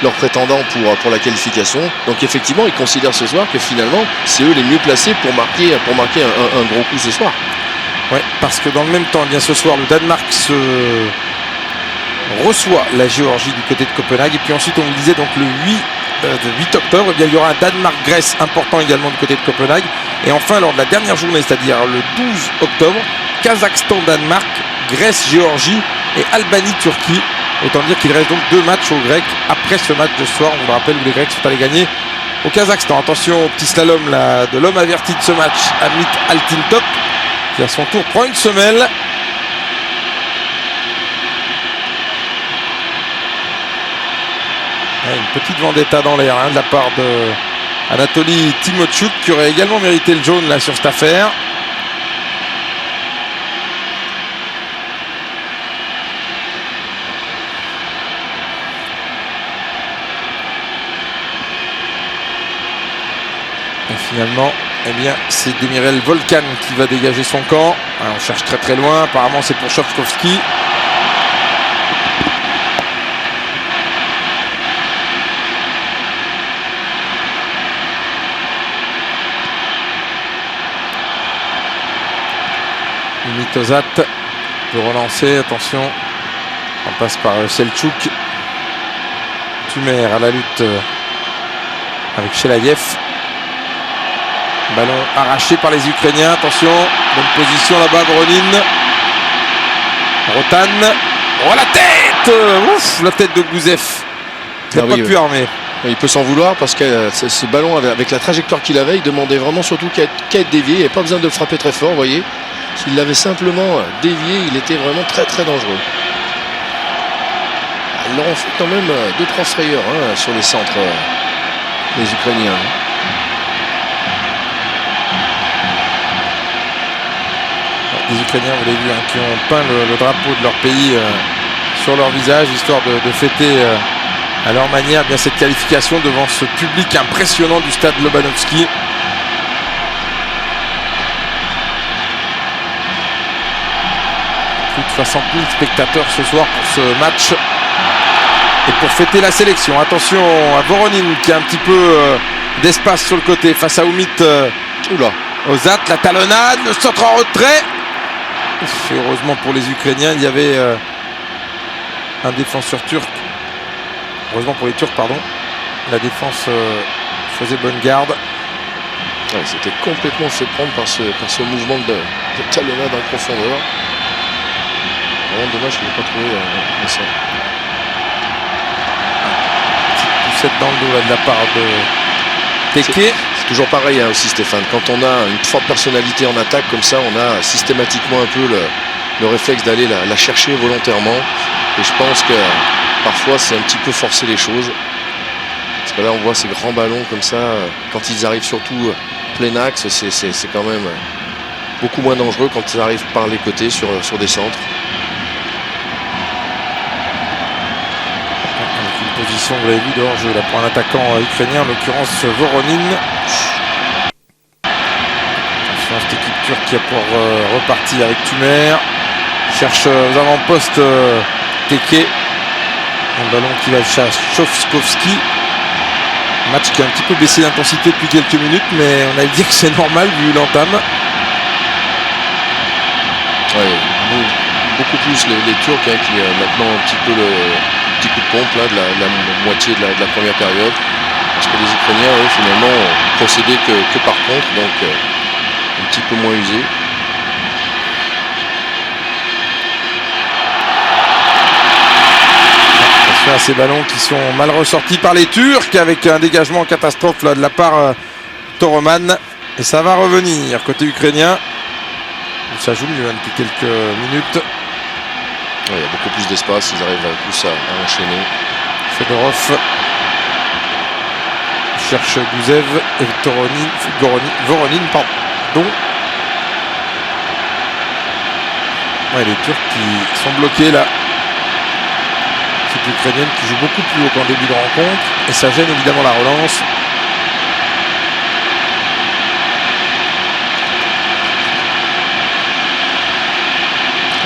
leurs prétendants pour la qualification. Donc effectivement, ils considèrent ce soir que finalement, c'est eux les mieux placés pour marquer un gros coup ce soir. Ouais, parce que dans le même temps, eh bien ce soir, le Danemark reçoit la Géorgie du côté de Copenhague. Et puis ensuite, on vous disait donc le 8 octobre, eh bien, il y aura un Danemark-Grèce important également du côté de Copenhague. Et enfin, lors de la dernière journée, c'est-à-dire le 12 octobre, Kazakhstan-Danemark, Grèce-Géorgie et Albanie-Turquie. Autant dire qu'il reste donc 2 matchs aux Grecs après ce match de ce soir. On vous rappelle où les Grecs sont allés gagner au Kazakhstan. Attention au petit slalom là, de l'homme averti de ce match, Amit Altintop, qui à son tour prend une semelle. Une petite vendetta dans l'air de la part de Anatoly Timochuk, qui aurait également mérité le jaune là sur cette affaire. Et finalement, eh bien, c'est Demirel Volkan qui va dégager son camp. Alors, on cherche très très loin. Apparemment, c'est pour Shovkovski. Mitozat peut relancer, attention, on passe par Selçuk. Tumer à la lutte avec Shelayev. Ballon arraché par les Ukrainiens, attention, bonne position là-bas, Voronin. Rotan, oh la tête, ouf, la tête de Gouzev, il n'a pas pu armer. Il peut s'en vouloir parce que ce ballon, avec la trajectoire qu'il avait, il demandait vraiment surtout qu'à être dévié. Il n'y avait pas besoin de le frapper très fort, vous voyez. S'il l'avait simplement dévié, il était vraiment très très dangereux. Ils leur ont fait quand même 2-3 frayeurs sur les centres, les Ukrainiens. Les Ukrainiens, vous l'avez vu, qui ont peint le drapeau de leur pays sur leur visage, histoire de fêter à leur manière bien cette qualification devant ce public impressionnant du stade Lobanovski. Plus de 60 000 spectateurs ce soir pour ce match et pour fêter la sélection. Attention à Voronin qui a un petit peu d'espace sur le côté face à Umit Ozat, la talonnade, le centre en retrait. Et heureusement pour les Ukrainiens, il y avait un défenseur turc. Heureusement pour les Turcs, pardon. La défense faisait bonne garde. Ouais, c'était complètement fait prendre par ce mouvement de talonnade en profondeur. Vraiment dommage qu'il n'ait pas trouvé ça. Petite poussette dans le dos là, de la part de Teke. C'est toujours pareil aussi, Stéphane. Quand on a une forte personnalité en attaque comme ça, on a systématiquement un peu le réflexe d'aller la chercher volontairement. Et je pense que parfois c'est un petit peu forcer les choses. Parce que là on voit ces grands ballons comme ça, quand ils arrivent surtout plein axe, c'est quand même beaucoup moins dangereux quand ils arrivent par les côtés sur des centres. Position, vous l'avez vu, de hors-jeu là pour un attaquant ukrainien, en l'occurrence Voronin. Attention à cette équipe turque qui a pour repartir avec Tumer. Cherche aux avant-postes Teke. Un ballon qui va à Shovkovski. Match qui a un petit peu baissé d'intensité depuis quelques minutes, mais on a dit que c'est normal vu l'entame. Ouais, beaucoup plus les Turcs qui maintenant un petit peu le petit coup de pompe là, de la moitié de la première période, parce que les Ukrainiens eux finalement ont procédé que par contre, donc un petit peu moins usé. Attention à ces ballons qui sont mal ressortis par les Turcs avec un dégagement en catastrophe là, de la part Toroman, et ça va revenir côté ukrainien. Ça joue mieux depuis quelques minutes. Il y a beaucoup plus d'espace, ils arrivent plus à enchaîner. Fedorov cherche Gouzev et Voronin, pardon. Ouais, les Turcs qui sont bloqués là l'équipe ukrainienne qui joue beaucoup plus haut qu'en début de rencontre. Et ça gêne évidemment la relance.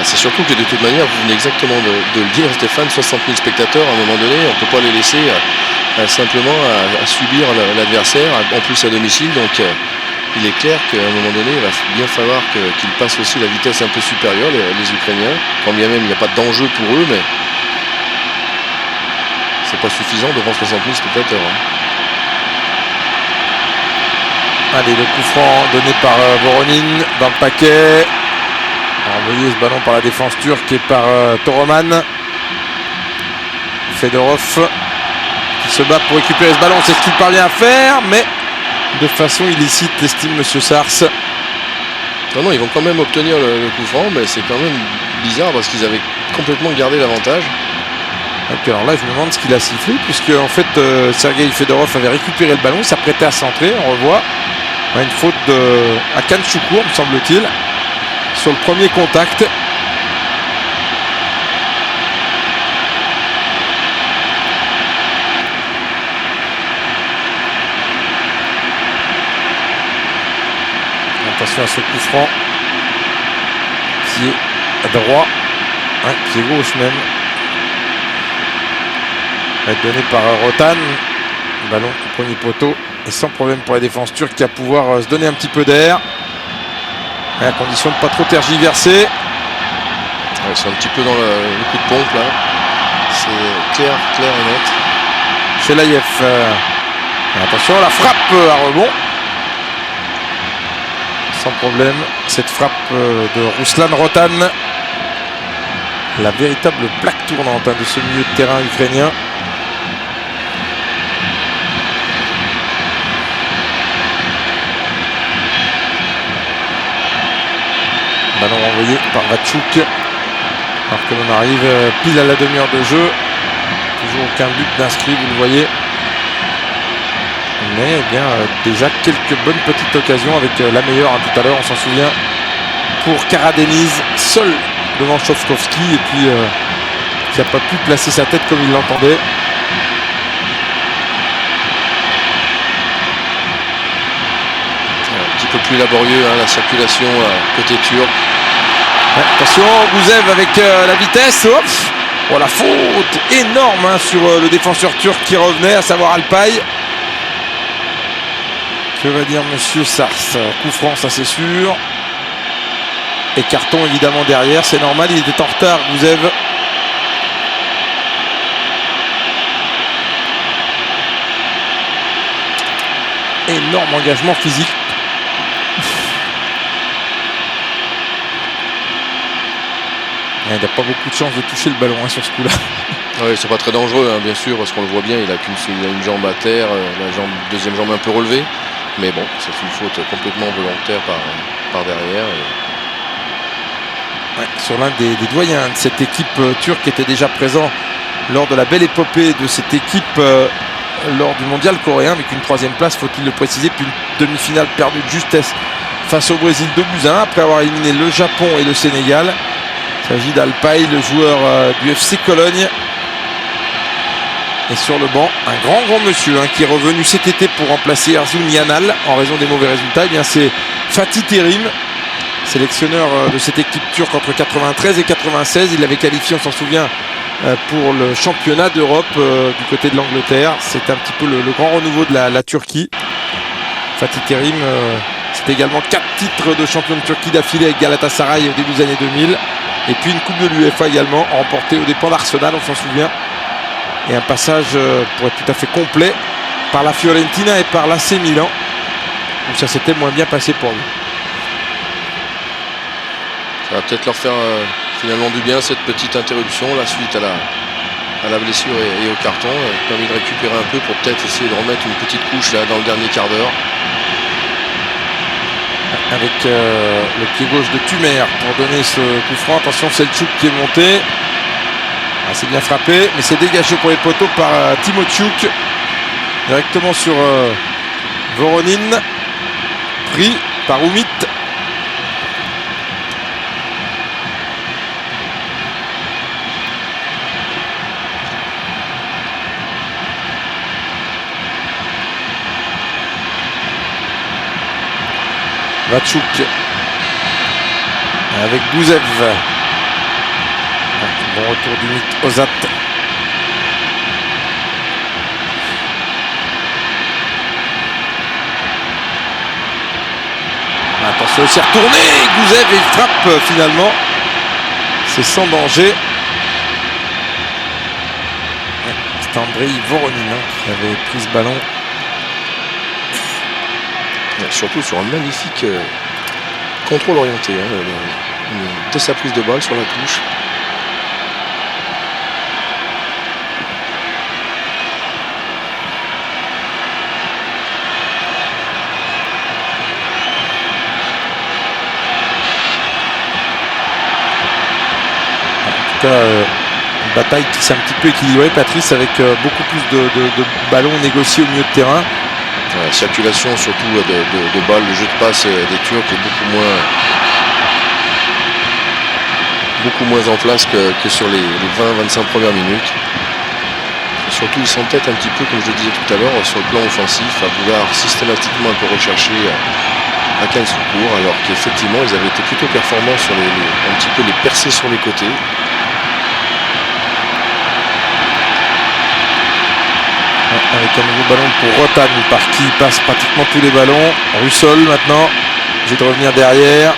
C'est surtout que de toute manière, vous venez exactement de le dire, Stéphane, 60 000 spectateurs, à un moment donné, on ne peut pas les laisser simplement à subir l'adversaire, en plus à domicile. Donc il est clair qu'à un moment donné, il va bien falloir qu'ils passent aussi la vitesse un peu supérieure, les Ukrainiens. Quand bien même il n'y a pas d'enjeu pour eux, mais c'est pas suffisant devant 60 000 spectateurs. Allez, le coup franc donné par Voronin dans le paquet. Envoyé ce ballon par la défense turque et par Toroman. Fedorov qui se bat pour récupérer ce ballon, c'est ce qu'il parvient à faire, mais de façon illicite, estime Monsieur Sars. Non, ils vont quand même obtenir le coup franc, mais c'est quand même bizarre parce qu'ils avaient complètement gardé l'avantage. Donc, alors là, je me demande ce qu'il a sifflé, puisque en fait, Sergei Fedorov avait récupéré le ballon, il s'apprêtait à centrer. On revoit une faute de Hakan Şükür, me semble-t-il, sur le premier contact. Attention à ce coup franc. Pied droit. Pied gauche même. Va être donné par Rotan. Ballon au premier poteau. Et sans problème pour la défense turque qui va pouvoir se donner un petit peu d'air. À condition de ne pas trop tergiverser. Ils sont un petit peu dans le coup de pompe là. C'est clair et net. Chelaïev. Attention, la frappe à rebond. Sans problème. Cette frappe de Ruslan Rotan. La véritable plaque tournante de ce milieu de terrain ukrainien. Ballon envoyé par Vatchouk. Alors que l'on arrive pile à la demi-heure de jeu. Toujours aucun but d'inscrit, vous le voyez. Mais eh bien, déjà quelques bonnes petites occasions avec la meilleure tout à l'heure, on s'en souvient. Pour Karadeniz, seul devant Shovkovski et puis qui n'a pas pu placer sa tête comme il l'entendait. Un petit peu plus laborieux la circulation côté turc. Attention, Gouzev avec la vitesse. Hop. Oh, la faute énorme sur le défenseur turc qui revenait, à savoir Alpay. Que va dire Monsieur Sars? Coup franc, ça c'est sûr. Et carton évidemment derrière, c'est normal, il était en retard, Gouzev. Énorme engagement physique. Il n'a pas beaucoup de chance de toucher le ballon sur ce coup-là. Oui, c'est pas très dangereux, bien sûr, parce qu'on le voit bien, il a une jambe à terre, deuxième jambe un peu relevée. Mais bon, c'est une faute complètement volontaire par derrière. Sur l'un des doyens de cette équipe turque qui était déjà présent lors de la belle épopée de cette équipe lors du mondial coréen, avec une troisième place, faut-il le préciser, puis une demi-finale perdue de justesse face au Brésil 2-1 après avoir éliminé le Japon et le Sénégal. Il s'agit d'Alpay, le joueur du FC Cologne. Et sur le banc, un grand monsieur qui est revenu cet été pour remplacer Erzurum Yanal en raison des mauvais résultats. Eh bien, c'est Fatih Terim, sélectionneur de cette équipe turque entre 93 et 96. Il l'avait qualifié, on s'en souvient, pour le championnat d'Europe du côté de l'Angleterre. C'est un petit peu le grand renouveau de la Turquie. Fatih Terim, c'est également 4 titres de champion de Turquie d'affilée avec Galatasaray au début des années 2000. Et puis une coupe de l'UEFA également, remportée aux dépens d'Arsenal, on s'en souvient. Et un passage, pour être tout à fait complet, par la Fiorentina et par l'AC Milan, où ça s'était moins bien passé pour lui. Ça va peut-être leur faire finalement du bien, cette petite interruption, la suite à la blessure et au carton. Permis de récupérer un peu pour peut-être essayer de remettre une petite couche là, dans le dernier quart d'heure. Avec le pied gauche de Tumer pour donner ce coup franc. Attention, Selçuk qui est monté. C'est bien frappé, mais c'est dégagé pour les poteaux par Timotiuk. Directement sur Voronin. Pris par Umit. Vatchouk avec Gouzev. Bon retour du Ozat. Attention, il s'est retourné, Gouzev, et il frappe finalement. C'est sans danger. C'est Andrei Voronin qui avait pris ce ballon. Surtout sur un magnifique contrôle orienté. Dès sa prise de balle sur la touche. Une bataille qui s'est un petit peu équilibrée, Patrice, avec beaucoup plus de ballons négociés au milieu de terrain. La circulation surtout de balles, le jeu de passe des Turcs est beaucoup moins en place que sur les 20-25 premières minutes. Et surtout ils s'entêtent un petit peu, comme je le disais tout à l'heure, sur le plan offensif, à vouloir systématiquement un peu rechercher à quel secours, alors qu'effectivement ils avaient été plutôt performants sur un petit peu les percées sur les côtés. Avec un nouveau ballon pour Rotan, par qui il passe pratiquement tous les ballons. Russell maintenant, j'ai de revenir derrière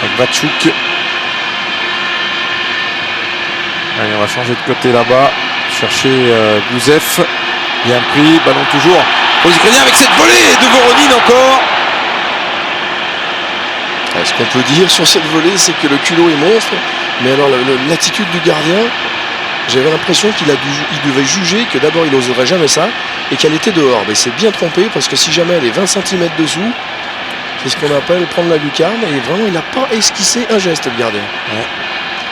avec Vatchouk. Allez, on va changer de côté là-bas, chercher Gouzev. Bien pris, ballon toujours aux Ukrainiens avec cette volée de Voronin encore. Ce qu'on peut dire sur cette volée, c'est que le culot est monstre, mais alors l'attitude du gardien, j'avais l'impression qu'il devait juger que d'abord il n'oserait jamais ça et qu'elle était dehors. Mais c'est bien trompé, parce que si jamais elle est 20 cm dessous, c'est ce qu'on appelle prendre la lucarne, et vraiment il n'a pas esquissé un geste, le gardien. Ouais.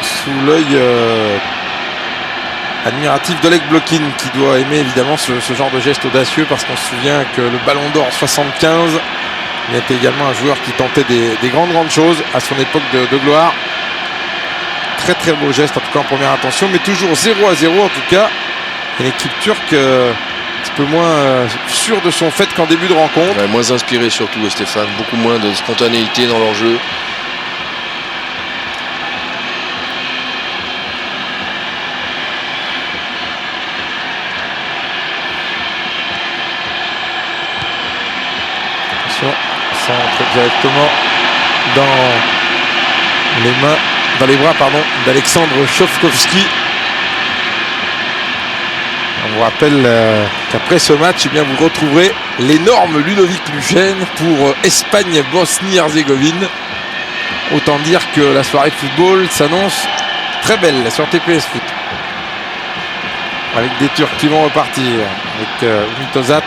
Sous l'œil admiratif d'Oleg Blokin, qui doit aimer évidemment ce genre de geste audacieux, parce qu'on se souvient que le Ballon d'Or 75, il était également un joueur qui tentait des grandes choses à son époque de gloire. Très très beau geste, en tout cas en première intention, mais toujours 0-0 en tout cas. Une équipe turque un petit peu moins sûre de son fait qu'en début de rencontre. Ouais, moins inspiré surtout, Stéphane, beaucoup moins de spontanéité dans leur jeu. Attention, ça entre directement dans les bras d'Alexandre Chofkovski. On vous rappelle qu'après ce match, eh bien, vous retrouverez l'énorme Ludovic Luchen pour Espagne-Bosnie-Herzégovine. Autant dire que la soirée football s'annonce très belle sur TPS Foot. Avec des Turcs qui vont repartir. Avec Mitozat.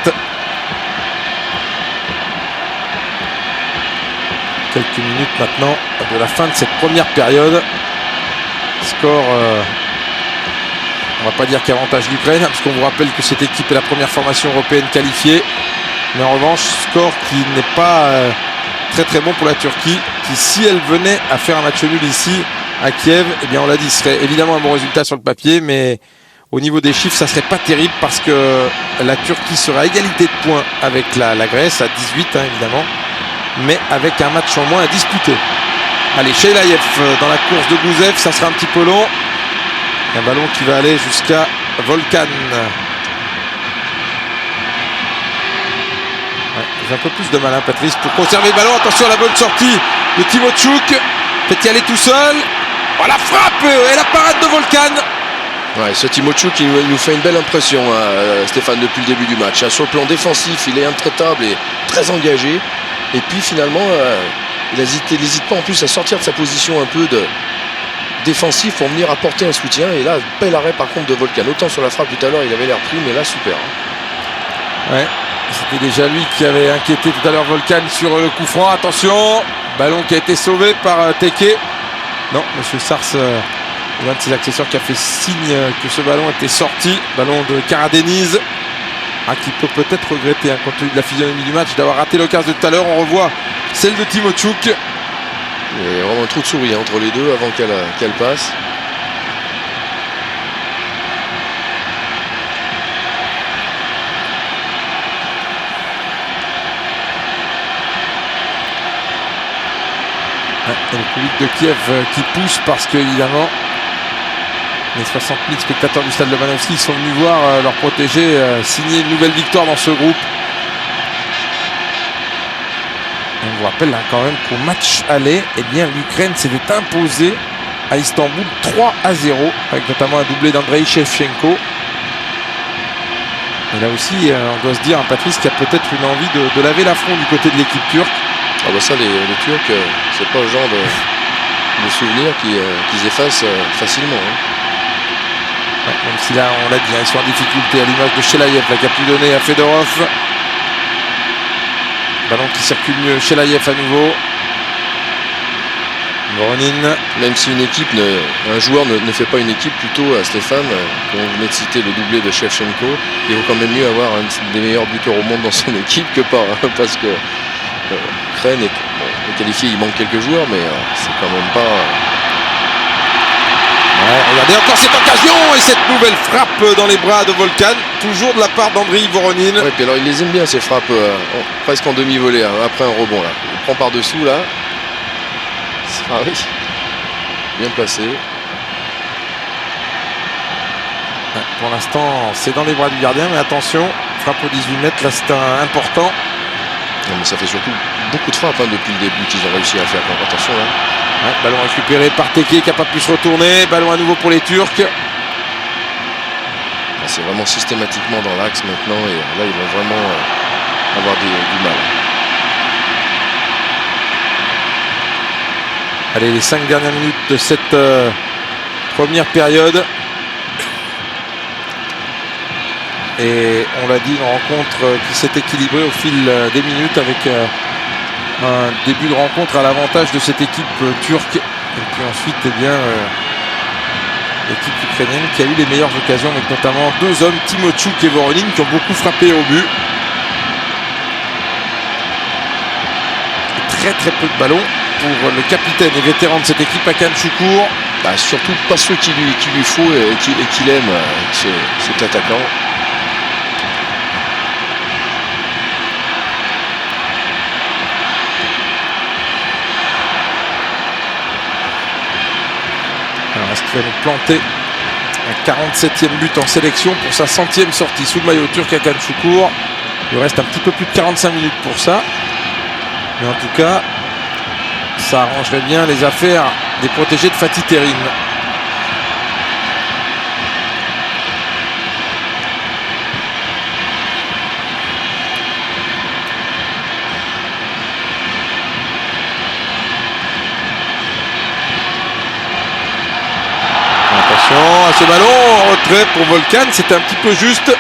Quelques minutes maintenant de la fin de cette première période. Score, on va pas dire qu'avantage l'Ukraine, parce qu'on vous rappelle que cette équipe est la première formation européenne qualifiée. Mais en revanche, score qui n'est pas très très bon pour la Turquie, qui, si elle venait à faire un match nul ici à Kiev, eh bien on l'a dit, ce serait évidemment un bon résultat sur le papier, mais au niveau des chiffres, ça serait pas terrible, parce que la Turquie sera à égalité de points avec la Grèce à 18 évidemment, mais avec un match en moins à disputer. Allez, Sheilaev dans la course de Gouzev, ça sera un petit peu long. Un ballon qui va aller jusqu'à Volkan. Ouais, j'ai un peu plus de mal, Patrice, pour conserver le ballon. Attention à la bonne sortie de Timochouk. Peut-y aller tout seul. Oh, la frappe et la parade de Volkan. Ouais, ce Timochouk, il nous fait une belle impression, Stéphane, depuis le début du match. Sur le plan défensif, il est intraitable et très engagé. Et puis finalement, il n'hésite pas en plus à sortir de sa position un peu défensif pour venir apporter un soutien. Et là, bel arrêt par contre de Volkan. Autant sur la frappe tout à l'heure, il avait l'air pris, mais là, super. Ouais, c'était déjà lui qui avait inquiété tout à l'heure Volkan sur le coup franc. Attention, ballon qui a été sauvé par Teke. Non, monsieur Sars, l'un de ses accessoires, qui a fait signe que ce ballon était sorti. Ballon de Karadeniz. Qui peut peut-être regretter, compte tenu de la physionomie du match, d'avoir raté l'occasion de tout à l'heure. On revoit celle de Timochouk. Il y a vraiment un trou de souris entre les deux avant qu'elle passe. Et le public de Kiev qui pousse parce qu'évidemment les 60 000 spectateurs du stade Lobanovski sont venus voir leur protégé signer une nouvelle victoire dans ce groupe. Et on vous rappelle quand même qu'au match aller, eh bien, l'Ukraine s'était imposée à Istanbul 3-0 avec notamment un doublé d'Andrei Shevchenko. Et là aussi, on doit se dire, Patrice, qu'il y a peut-être une envie de laver l'affront du côté de l'équipe turque. Ah bah ça, les Turcs, c'est pas le genre de souvenirs qu'ils effacent facilement. Ouais, même si là, on l'a dit, ils sont en difficulté à l'image de Chelayev, là, qui a pu donner à Fedorov. Ballon qui circule mieux, Chelayev à nouveau. Voronin. Même si une équipe, un joueur ne fait pas une équipe, plutôt Stéphane, comme on venait de citer le doublé de Shevchenko, il vaut quand même mieux avoir un des meilleurs buteurs au monde dans son équipe que pas, parce que l'Ukraine est qualifié, il manque quelques joueurs, mais c'est quand même pas... Ouais, regardez encore cette occasion et cette nouvelle frappe dans les bras de Volkan, toujours de la part d'Andriy Voronin. Ouais, puis alors il les aime bien ces frappes, presque en demi-volée, après un rebond là. Il prend par-dessous là. Ah oui, bien placé. Ouais, pour l'instant, c'est dans les bras du gardien, mais attention, frappe au 18 mètres, là c'est important. Non, mais ça fait surtout beaucoup de frappes depuis le début qu'ils ont réussi à faire. Donc, attention là. Ouais, ballon récupéré par Teke qui n'a pas pu se retourner. Ballon à nouveau pour les Turcs. C'est vraiment systématiquement dans l'axe maintenant et là ils vont vraiment avoir du mal. Allez, les 5 dernières minutes de cette première période. Et on l'a dit, une rencontre qui s'est équilibrée au fil des minutes avec un début de rencontre à l'avantage de cette équipe turque. Et puis ensuite, eh bien, l'équipe ukrainienne qui a eu les meilleures occasions, avec notamment 2 hommes, Timochuk et Voronin, qui ont beaucoup frappé au but. Très très peu de ballons pour le capitaine et vétéran de cette équipe, Hakan Şükür. Bah, surtout pas ceux qu'il lui faut et qu'il aime, cet attaquant. Alors, est-ce qu'il va nous planter un 47e but en sélection pour sa 100e sortie sous le maillot turc, Hakan Şükür? Il reste un petit peu plus de 45 minutes pour ça. Mais en tout cas, ça arrangerait bien les affaires des protégés de Fatih Terim. Attention à ce ballon en retrait pour Volkan, c'était un petit peu juste.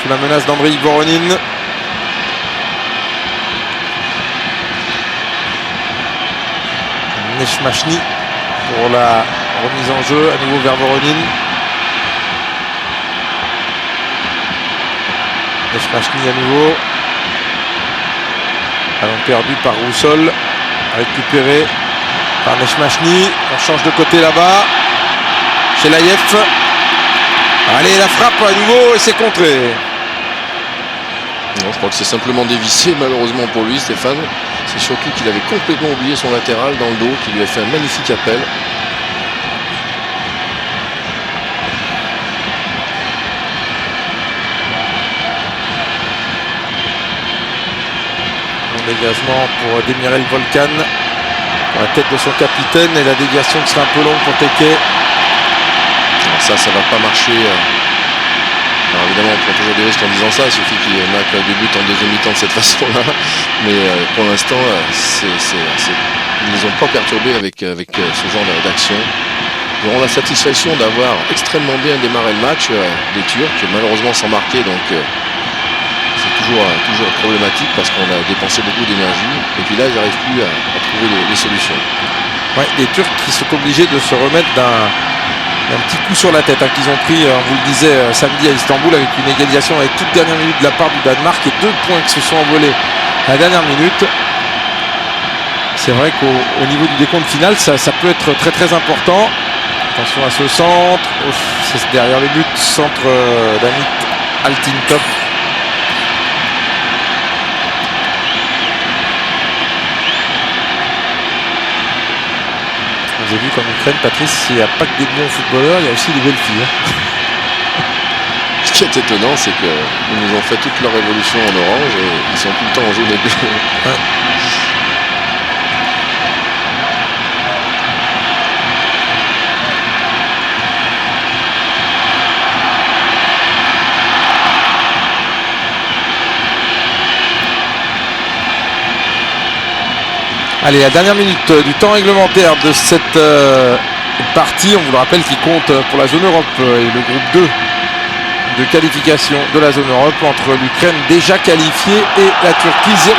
Sous la menace d'Andriy Voronin. Neshmashny pour la remise en jeu, à nouveau vers Voronin. Neshmashny à nouveau. Ballon perdu par Roussol, récupéré par Neshmashny. On change de côté là-bas. Chelayev. Allez, la frappe à nouveau et c'est contré. Non, je crois que c'est simplement dévissé malheureusement pour lui, Stéphane. C'est surtout qu'il avait complètement oublié son latéral dans le dos, qui lui a fait un magnifique appel. Un dégagement pour Demirel Volkan, la tête de son capitaine, et la déviation qui sera un peu longue pour Teke. Ça va pas marcher. Alors évidemment, on prend toujours des risques en disant ça, il suffit qu'il marque 2 buts en deuxième mi-temps de cette façon-là. Mais pour l'instant, ils ne les ont pas perturbés avec ce genre d'action. Ils auront la satisfaction d'avoir extrêmement bien démarré le match, les Turcs, malheureusement sans marquer, donc c'est toujours problématique parce qu'on a dépensé beaucoup d'énergie. Et puis là, ils n'arrivent plus à trouver les solutions. Ouais, les Turcs qui sont obligés de se remettre d'un petit coup sur la tête qu'ils ont pris, on vous le disait, samedi à Istanbul, avec une égalisation avec toute dernière minute de la part du Danemark et 2 points qui se sont envolés à la dernière minute. C'est vrai qu'au niveau du décompte final, ça peut être très très important. Attention à ce centre, c'est derrière le but, centre d'Hamit Altintop. J'ai vu qu'en Ukraine, Patrice, il n'y a pas que des bons footballeurs, il y a aussi des belles filles. Ce qui est étonnant, c'est qu'ils nous ont fait toute leur évolution en orange et ils sont tout le temps en jaune et bleu. Ouais. Allez, la dernière minute du temps réglementaire de cette partie, on vous le rappelle, qui compte pour la zone Europe et le groupe 2 de qualification de la zone Europe entre l'Ukraine déjà qualifiée et la Turquie. 0-0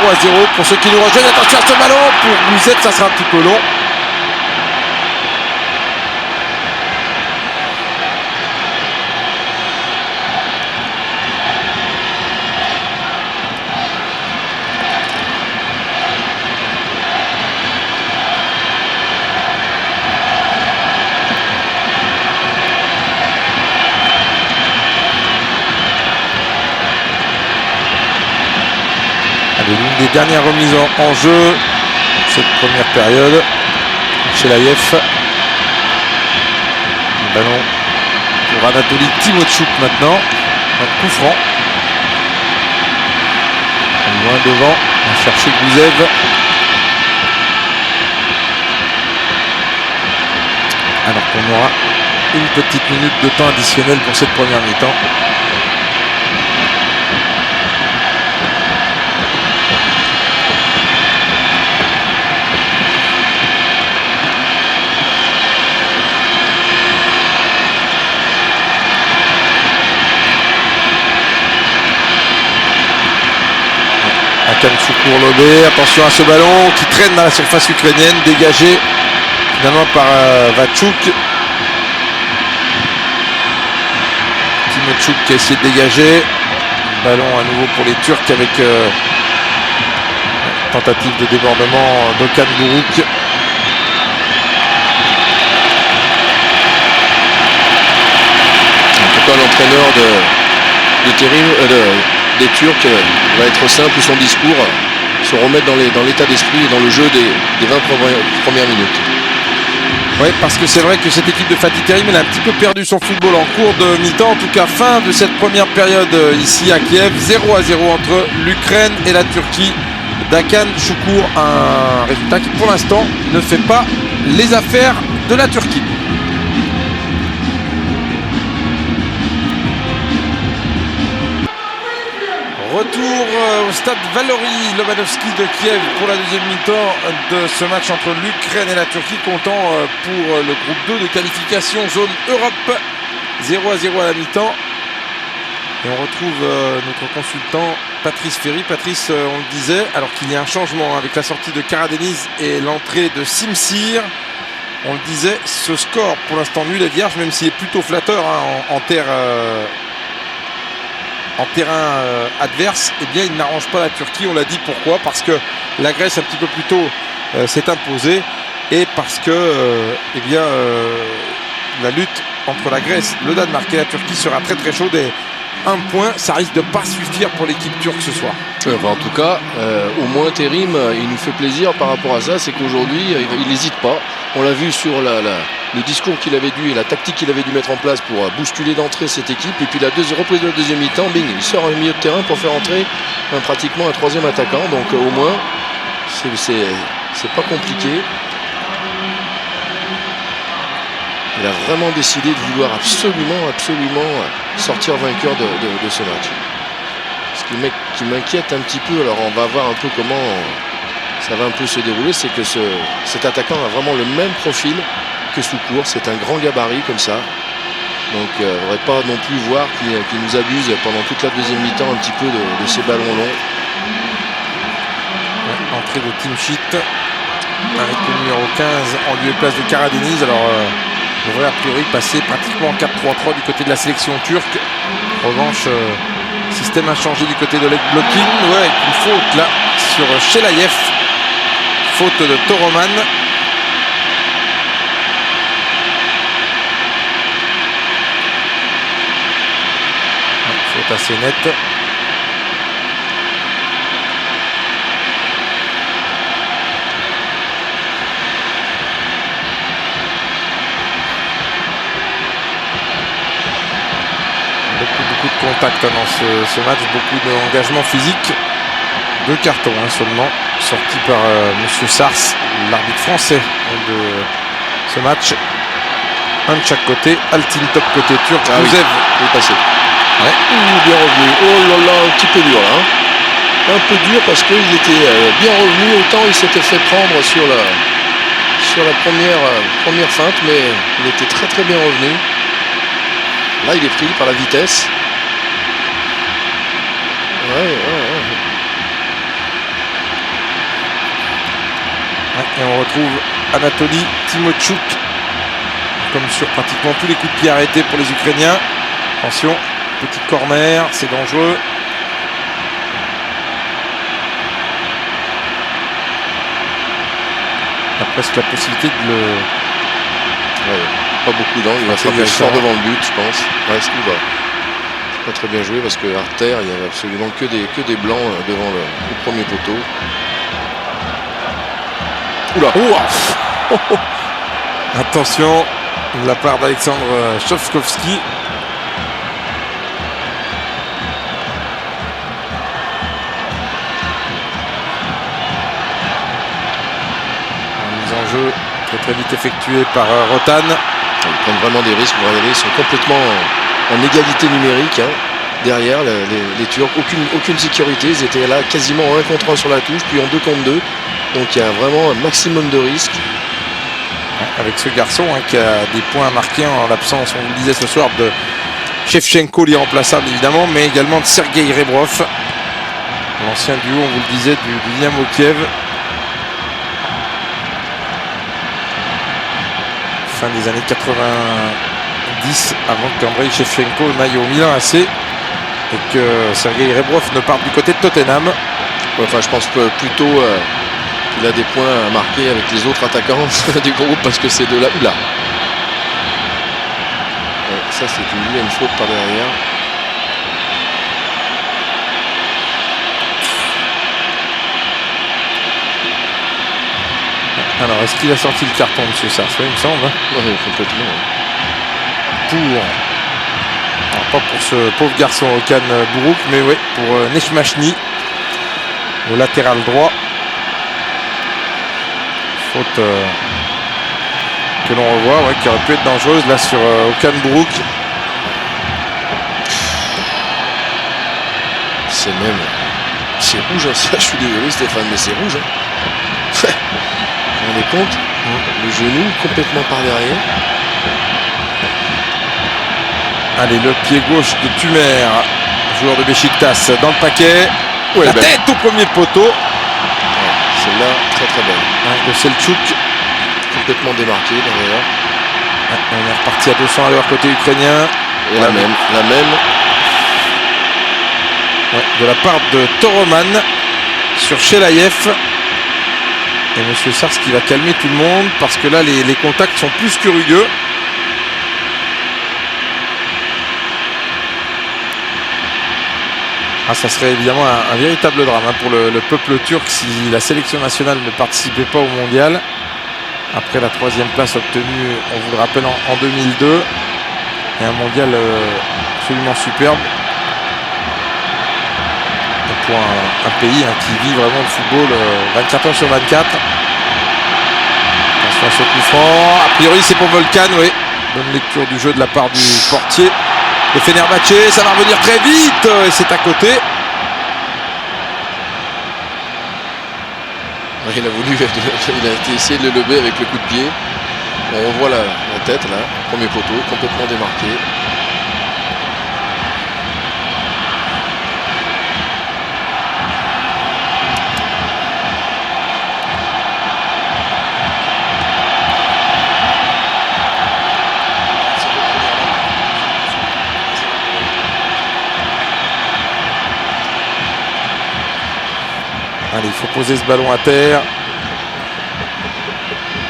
pour ceux qui nous rejoignent. Attention à ce ballon pour Bouzet, ça sera un petit peu long. L'une des dernières remises en jeu cette première période. Chelaïev. Ballon pour Anatoly Timochuk maintenant. Un coup franc. Loin devant. On va chercher Gouzev. Alors qu'on aura une petite minute de temps additionnel pour cette première mi-temps. Hakan Choukour-Lobé, attention à ce ballon qui traîne dans la surface ukrainienne, dégagé finalement par Vatchouk. Timochuk qui a essayé de dégager. Ballon à nouveau pour les Turcs avec tentative de débordement d'Okan Buruk. En tout cas, l'entraîneur des Turcs va être simple, son discours, se remettre dans l'état d'esprit et dans le jeu des 20 premières minutes. Oui, parce que c'est vrai que cette équipe de Fatih Terim, elle a un petit peu perdu son football en cours de mi-temps. En tout cas, fin de cette première période ici à Kiev. 0-0 entre l'Ukraine et la Turquie. Hakan Choukour, un résultat qui pour l'instant ne fait pas les affaires de la Turquie. Retour au stade Valery Lobanovsky de Kiev pour la deuxième mi-temps de ce match entre l'Ukraine et la Turquie, comptant pour le groupe 2 de qualification zone Europe. 0-0 à la mi-temps. Et on retrouve notre consultant Patrice Ferry. Patrice, on le disait, alors qu'il y a un changement avec la sortie de Karadeniz et l'entrée de Simsir. On le disait, ce score pour l'instant nul et vierge, même s'il est plutôt flatteur en terrain adverse, eh bien il n'arrange pas la Turquie. On l'a dit, pourquoi? Parce que la Grèce un petit peu plus tôt s'est imposée et parce que la lutte entre la Grèce, le Danemark et la Turquie sera très très chaude et un point, ça risque de ne pas suffire pour l'équipe turque ce soir. En tout cas, au moins Terim, il nous fait plaisir par rapport à ça, c'est qu'aujourd'hui, il n'hésite pas. On l'a vu sur le discours qu'il avait dû et la tactique qu'il avait dû mettre en place pour bousculer d'entrée cette équipe. Et puis la reprise de la deuxième mi-temps, bing, il sort au milieu de terrain pour faire entrer pratiquement un troisième attaquant. Donc au moins, c'est pas compliqué. Il a vraiment décidé de vouloir absolument sortir vainqueur de ce match. Ce qui m'inquiète un petit peu, alors on va voir un peu comment ça va un peu se dérouler, c'est que cet attaquant a vraiment le même profil que Choukour. C'est un grand gabarit comme ça. Donc il ne faudrait pas non plus voir qu'il nous abuse pendant toute la deuxième mi-temps un petit peu de ces ballons longs. Ouais, entrée de Timchit avec le numéro 15 en lieu et place de Karadeniz. Alors on devrait a priori passer pratiquement en 4-3-3 du côté de la sélection turque. En revanche, système inchangé du côté de leg blocking. Ouais, avec une faute là sur Chelaïev. Faute de Toroman. Faute assez nette. contact dans ce match, beaucoup d'engagement physique. 2 cartons seulement, sortis par Monsieur Sars, l'arbitre français de ce match. Un de chaque côté, Altintop côté turc, Gusev est passé. Ouais. Bien revenu. Oh là là, un petit peu dur là. Un peu dur parce qu'il était bien revenu, autant il s'était fait prendre sur la première feinte, mais il était très très bien revenu. Là il est pris par la vitesse. Ouais. Et on retrouve Anatoly Timochuk, comme sur pratiquement tous les coups de pied arrêtés pour les Ukrainiens. Attention, petit corner, c'est dangereux. Il y a presque la possibilité de le... Ouais, pas beaucoup d'angles, il va frapper fort devant le but, je pense. Ouais, ce coup va. Pas très bien joué parce que Arter, il n'y avait absolument que des blancs devant le premier poteau. Oula. Attention de la part d'Alexandre Chofkovski. Mise en jeu très vite effectuée par Rotan. Ils prennent vraiment des risques, vous regardez, ils sont complètement en égalité numérique. Derrière les Turcs, aucune sécurité, ils étaient là quasiment en 1 contre 1 sur la touche, puis en 2 contre 2. Donc il y a vraiment un maximum de risques. Avec ce garçon qui a des points marqués en l'absence, on vous le disait ce soir, de Shevchenko, l'irremplaçable évidemment, mais également de Sergei Rebrov, l'ancien duo, on vous le disait, du Dynamo Kiev. Fin des années 90, avant qu'Andrei Shevchenko n'aille au Milan AC et que Sergei Rebrov ne parte du côté de Tottenham. Enfin, je pense que plutôt qu'il a des points à marquer avec les autres attaquants du groupe parce que c'est de là. Oula. Ça, c'est une faute par derrière. Alors, est-ce qu'il a sorti le carton, M. Sars? Oui, il me semble. Oui, complètement. Alors, pas pour ce pauvre garçon Okan Buruk, mais oui, pour Nechmachny, au latéral droit. Faute que l'on revoit, qui aurait pu être dangereuse là sur Okan Buruk. C'est rouge, ça, je suis désolé Stéphane, mais c'est rouge. Vous vous rendez compte? Le genou complètement par derrière. Allez, le pied gauche de Tumer, joueur de Beşiktaş, dans le paquet. La tête au premier poteau. Celle-là, très très belle. De Selçuk. Complètement démarqué derrière. On est reparti à 200 à l'heure côté ukrainien. Et la même. De la part de Toroman sur Chelaïev. Et M. Sars qui va calmer tout le monde parce que là les contacts sont plus que rugueux. Ça serait évidemment un véritable drame pour le peuple turc si la sélection nationale ne participait pas au mondial. Après la 3e place obtenue, on vous le rappelle, en 2002. Et un mondial absolument superbe. Pour un pays qui vit vraiment le football 24 heures sur 24. Attention à ce coup franc. A priori, c'est pour Volkan, oui. Bonne lecture du jeu de la part du portier. Le Fenerbahçe, ça va revenir très vite. Et c'est à côté. Il a essayé de le lever avec le coup de pied. On voit la tête là. Premier poteau, complètement démarqué. Allez, il faut poser ce ballon à terre.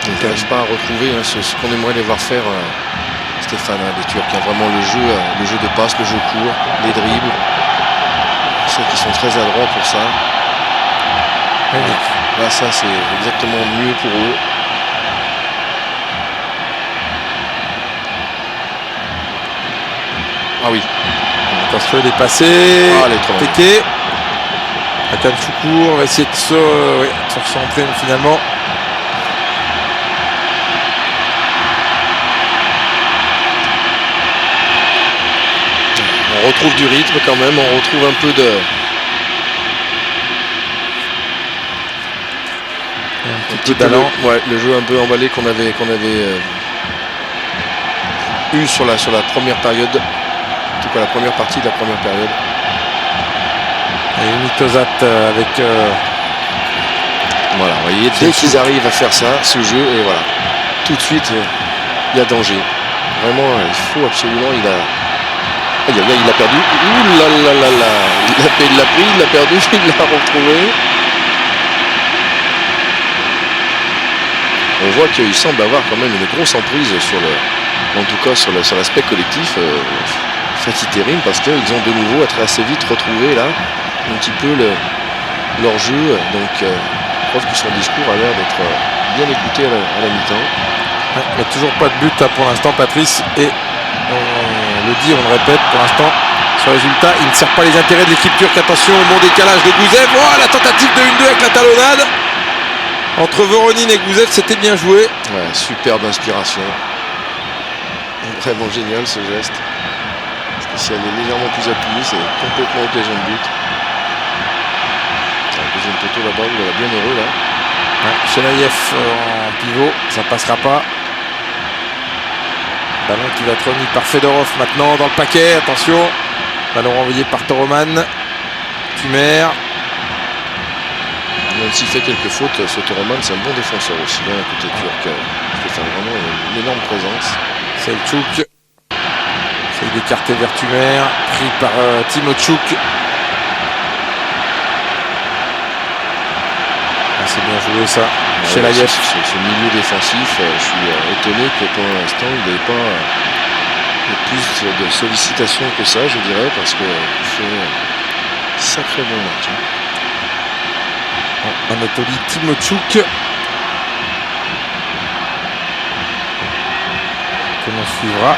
Ils n'arrivent pas à retrouver ce qu'on aimerait les voir faire, Stéphane, les Turcs. Vraiment le jeu de passe, le jeu court, les dribbles. Ceux qui sont très adroits pour ça. Oui. Là, ça, c'est exactement mieux pour eux. Ah oui. Attention, il est passé. Ah, elle est trop loin. Teke. Hakan Şükür va essayer de se recentrer, mais finalement. On retrouve du rythme quand même, on retrouve un peu de... Un petit peu d'allant. Ouais, le jeu un peu emballé qu'on avait eu sur la première période. En tout cas la première partie de la première période. Et Mitozat avec... Voilà, vous voyez, dès qu'ils arrivent à faire ça, ce jeu, et voilà, tout de suite, il y a danger. Vraiment, il faut absolument, il a perdu. Ouh là là là là, il l'a pris, il l'a perdu, il l'a retrouvé. On voit qu'il semble avoir quand même une grosse emprise en tout cas sur l'aspect collectif. Fatih Terim, parce qu'ils ont de nouveau assez vite retrouvé là un petit peu leur jeu. Donc preuve que son discours a l'air d'être bien écouté à la mi-temps. Il n'y a toujours pas de but là, pour l'instant, Patrice, et on le dit, on le répète, pour l'instant, ce résultat, il ne sert pas les intérêts de l'équipe turque. Attention au bon décalage de Gouzev. Oh, la tentative de 1-2 avec la talonnade entre Voronin et Gouzev, c'était bien joué. Ouais, superbe inspiration. Vraiment génial ce geste. Parce que si elle est légèrement plus appuyée, c'est complètement occasion de but. Le deuxième poteau là-bas, il est bien heureux là. Ouais, Chenaïev en pivot, ça passera pas. Ballon qui va être remis par Fedorov maintenant dans le paquet, attention. Ballon renvoyé par Toroman. Tumer. Même s'il fait quelques fautes, ce Toroman, c'est un bon défenseur aussi, là, côté turc. Il fait vraiment une énorme présence. Selçuk. Essaye d'écarter vers Tumer. Pris par Timochuk. C'est bien joué ça. Chez la Yef. Ce milieu défensif, je suis étonné que pour l'instant il n'ait pas plus de sollicitations que ça, je dirais, parce qu'il fait un sacré bon match. Anatoly Timochuk. Que l'on suivra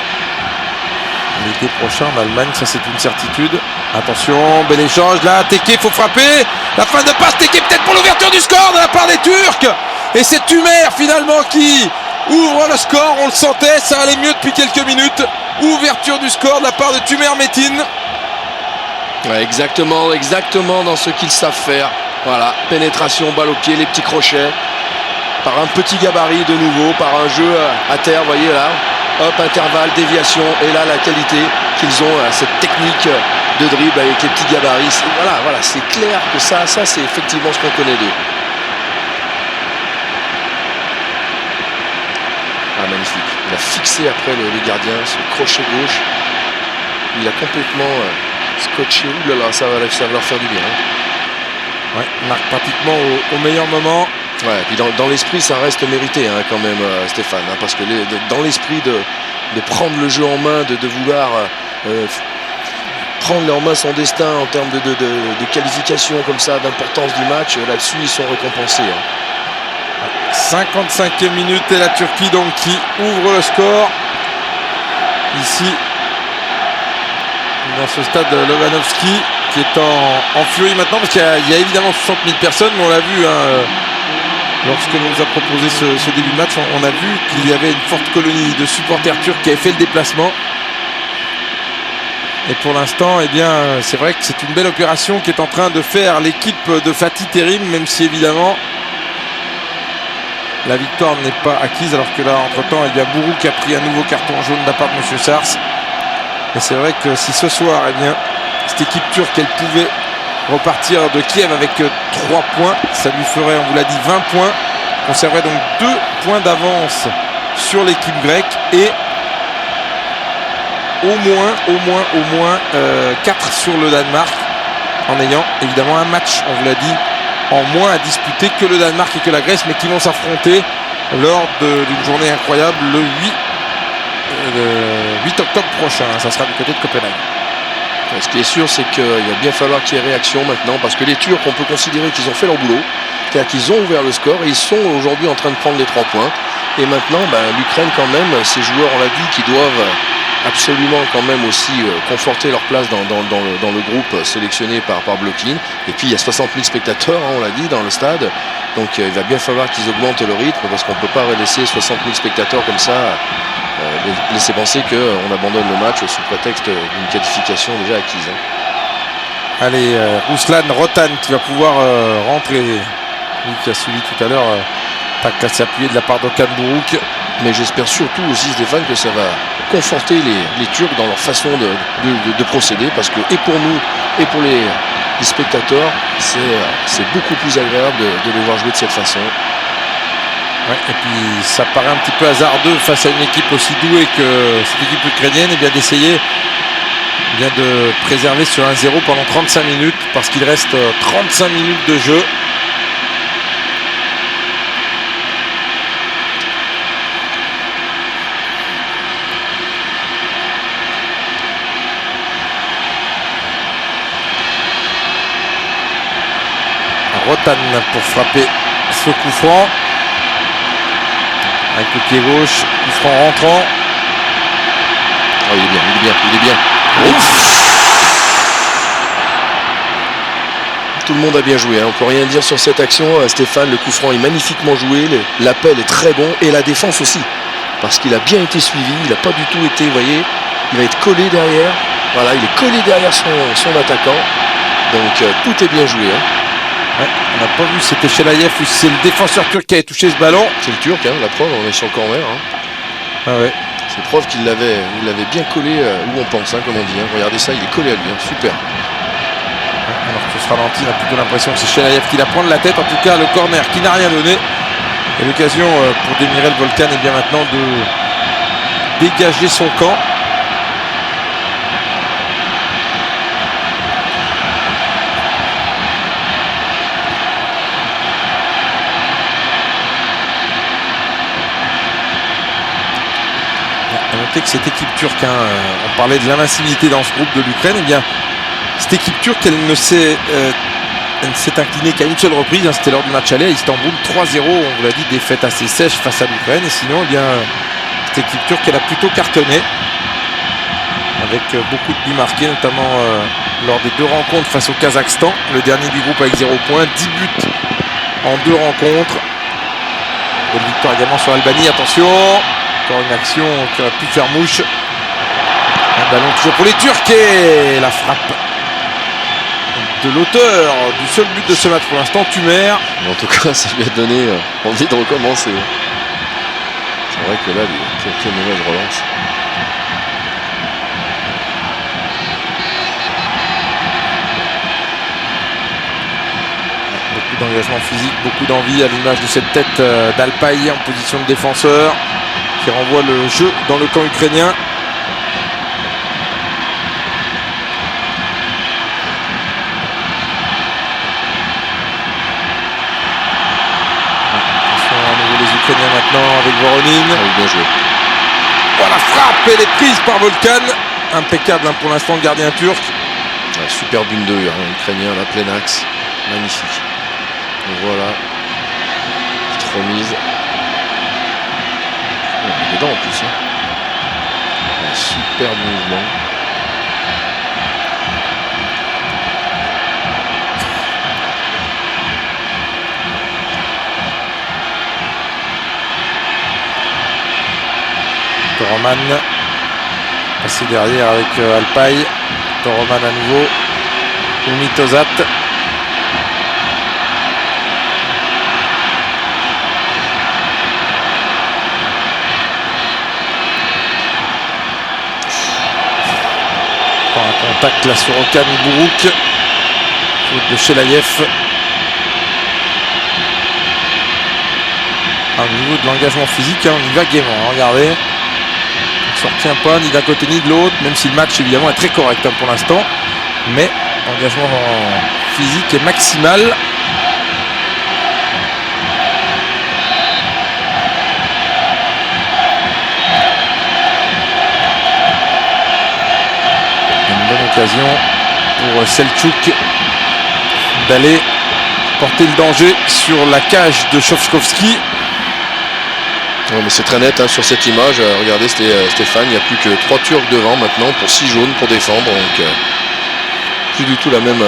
l'été prochain en Allemagne, ça c'est une certitude. Attention, bel échange là, Teke, faut frapper. La fin de passe, Teke peut-être pour l'ouverture du score de la part des Turcs. Et c'est Tumer finalement qui ouvre le score, on le sentait, ça allait mieux depuis quelques minutes. Ouverture du score de la part de Tumer Metin. Ouais, exactement dans ce qu'ils savent faire. Voilà, pénétration, balle au pied, les petits crochets. Par un petit gabarit de nouveau, par un jeu à terre, vous voyez là. Hop, intervalle, déviation, et là la qualité qu'ils ont, cette technique de dribble avec les petits gabarits. Voilà, c'est clair que ça c'est effectivement ce qu'on connaît d'eux. Ah, magnifique. Il a fixé après le gardien, ce crochet gauche. Il a complètement scotché. Ouh là là, ça va leur faire du bien. Ouais, il marque pratiquement au meilleur moment. Ouais, puis dans l'esprit, ça reste mérité quand même, Stéphane, parce que dans l'esprit de prendre le jeu en main, de vouloir prendre en main son destin en termes de qualification comme ça, d'importance du match, là-dessus, ils sont récompensés. 55e minute et la Turquie donc qui ouvre le score ici dans ce stade Lobanovski qui est en furie maintenant parce qu'il y a évidemment 60 000 personnes, mais on l'a vu lorsque l'on nous a proposé ce début de match, on a vu qu'il y avait une forte colonie de supporters turcs qui avaient fait le déplacement. Et pour l'instant, eh bien, c'est vrai que c'est une belle opération qui est en train de faire l'équipe de Fatih Terim, même si évidemment la victoire n'est pas acquise, alors que là, entre-temps, il y a Bourou qui a pris un nouveau carton jaune de la part de M. Sars. Et c'est vrai que si ce soir, eh bien, cette équipe turque, elle pouvait repartir de Kiev avec 3 points, ça lui ferait, on vous l'a dit, 20 points. On conserverait donc 2 points d'avance sur l'équipe grecque et au moins 4 sur le Danemark, en ayant évidemment un match, on vous l'a dit, en moins à disputer que le Danemark et que la Grèce, mais qui vont s'affronter lors d'une journée incroyable le 8 octobre prochain. Ça sera du côté de Copenhague. Ce qui est sûr, c'est qu'il va bien falloir qu'il y ait réaction maintenant, parce que les Turcs, on peut considérer qu'ils ont fait leur boulot, c'est-à-dire qu'ils ont ouvert le score et ils sont aujourd'hui en train de prendre les 3 points. Et maintenant, l'Ukraine quand même, ces joueurs, on l'a dit, qui doivent absolument quand même aussi conforter leur place dans le groupe sélectionné par Blokhin. Et puis il y a 60 000 spectateurs, hein, on l'a dit, dans le stade. Donc il va bien falloir qu'ils augmentent le rythme parce qu'on ne peut pas laisser 60 000 spectateurs comme ça laisser penser qu'on abandonne le match sous prétexte d'une qualification déjà acquise. Hein. Allez, Ruslan Rotan qui va pouvoir rentrer. Lui qui a suivi tout à l'heure. Tac à s'appuyer de la part d'Okan Buruk. Mais j'espère surtout aussi, Stéphane, que ça va conforter les Turcs dans leur façon de procéder, parce que et pour nous et pour les spectateurs, c'est beaucoup plus agréable de les voir jouer de cette façon. Ouais, et puis ça paraît un petit peu hasardeux face à une équipe aussi douée que cette équipe ukrainienne, et bien d'essayer de préserver sur 1-0 pendant 35 minutes, parce qu'il reste 35 minutes de jeu. Rotan pour frapper ce coup franc avec le pied gauche, coup franc rentrant. Oh, il est bien. Tout le monde a bien joué, hein. On ne peut rien dire sur cette action, Stéphane. Le coup franc est magnifiquement joué, l'appel est très bon, et la défense aussi, parce qu'il a bien été suivi, il n'a pas du tout été, vous voyez, il va être collé derrière. Voilà, il est collé derrière son attaquant, donc tout est bien joué, hein. Ouais, on n'a pas vu si c'était Chelayev ou si c'est le défenseur turc qui avait touché ce ballon. C'est le Turc, hein, la preuve, on est sur le corner. Hein. Ah ouais. C'est preuve qu'il l'avait bien collé où on pense, hein, comme on dit. Hein. Regardez ça, il est collé à lui, hein. Super. Ouais, alors que ce ralenti, on a plutôt l'impression que c'est Chelayev qui la prend de la tête. En tout cas, le corner qui n'a rien donné. Et l'occasion pour Demirel Volkan est bien maintenant de dégager son camp. Que cette équipe turque, hein, on parlait de l'invincibilité dans ce groupe de l'Ukraine, et bien cette équipe turque, elle ne s'est inclinée qu'à une seule reprise, hein, c'était lors du match aller à Istanbul, 3-0, on vous l'a dit, défaite assez sèche face à l'Ukraine, et sinon, eh bien, cette équipe turque, elle a plutôt cartonné, avec beaucoup de buts marqués, notamment lors des 2 rencontres face au Kazakhstan, le dernier du groupe avec 0 points, 10 buts en 2 rencontres, belle victoire également sur l'Albanie, attention. Encore une action qui aurait pu faire mouche. Un ballon toujours pour les Turcs et la frappe de l'auteur du seul but de ce match pour l'instant, Tumer. En tout cas, ça lui a donné envie de recommencer. C'est vrai que là, quelle mauvaise relance. Beaucoup d'engagement physique, beaucoup d'envie à l'image de cette tête d'Alpaï en position de défenseur, qui renvoie le jeu dans le camp ukrainien. Attention à nouveau les Ukrainiens maintenant avec Voronin. Ah oui, bien joué. Oh, la frappe, elle est prise par Volkan. Impeccable, hein, pour l'instant le gardien turc. Ouais, superbe une 2, hein, ukrainien, la pleine axe. Magnifique. Donc voilà. Petite remise. Il est dedans en plus. Hein. Un superbe mouvement. Toroman passé derrière avec Alpaï. Toroman à nouveau. Umitozat. Un contact là sur Okan Buruk. Faute de Chelayev. Au niveau de l'engagement physique, hein, on y va gaiement, hein, regardez. On ne se retient pas ni d'un côté ni de l'autre, même si le match évidemment est très correct, hein, pour l'instant. Mais l'engagement physique est maximal. Une bonne occasion pour Selçuk d'aller porter le danger sur la cage de Shovskovski. Ouais, mais c'est très net sur cette image. Regardez Stéphane, il n'y a plus que 3 Turcs devant maintenant pour 6 jaunes pour défendre. Donc plus du tout la même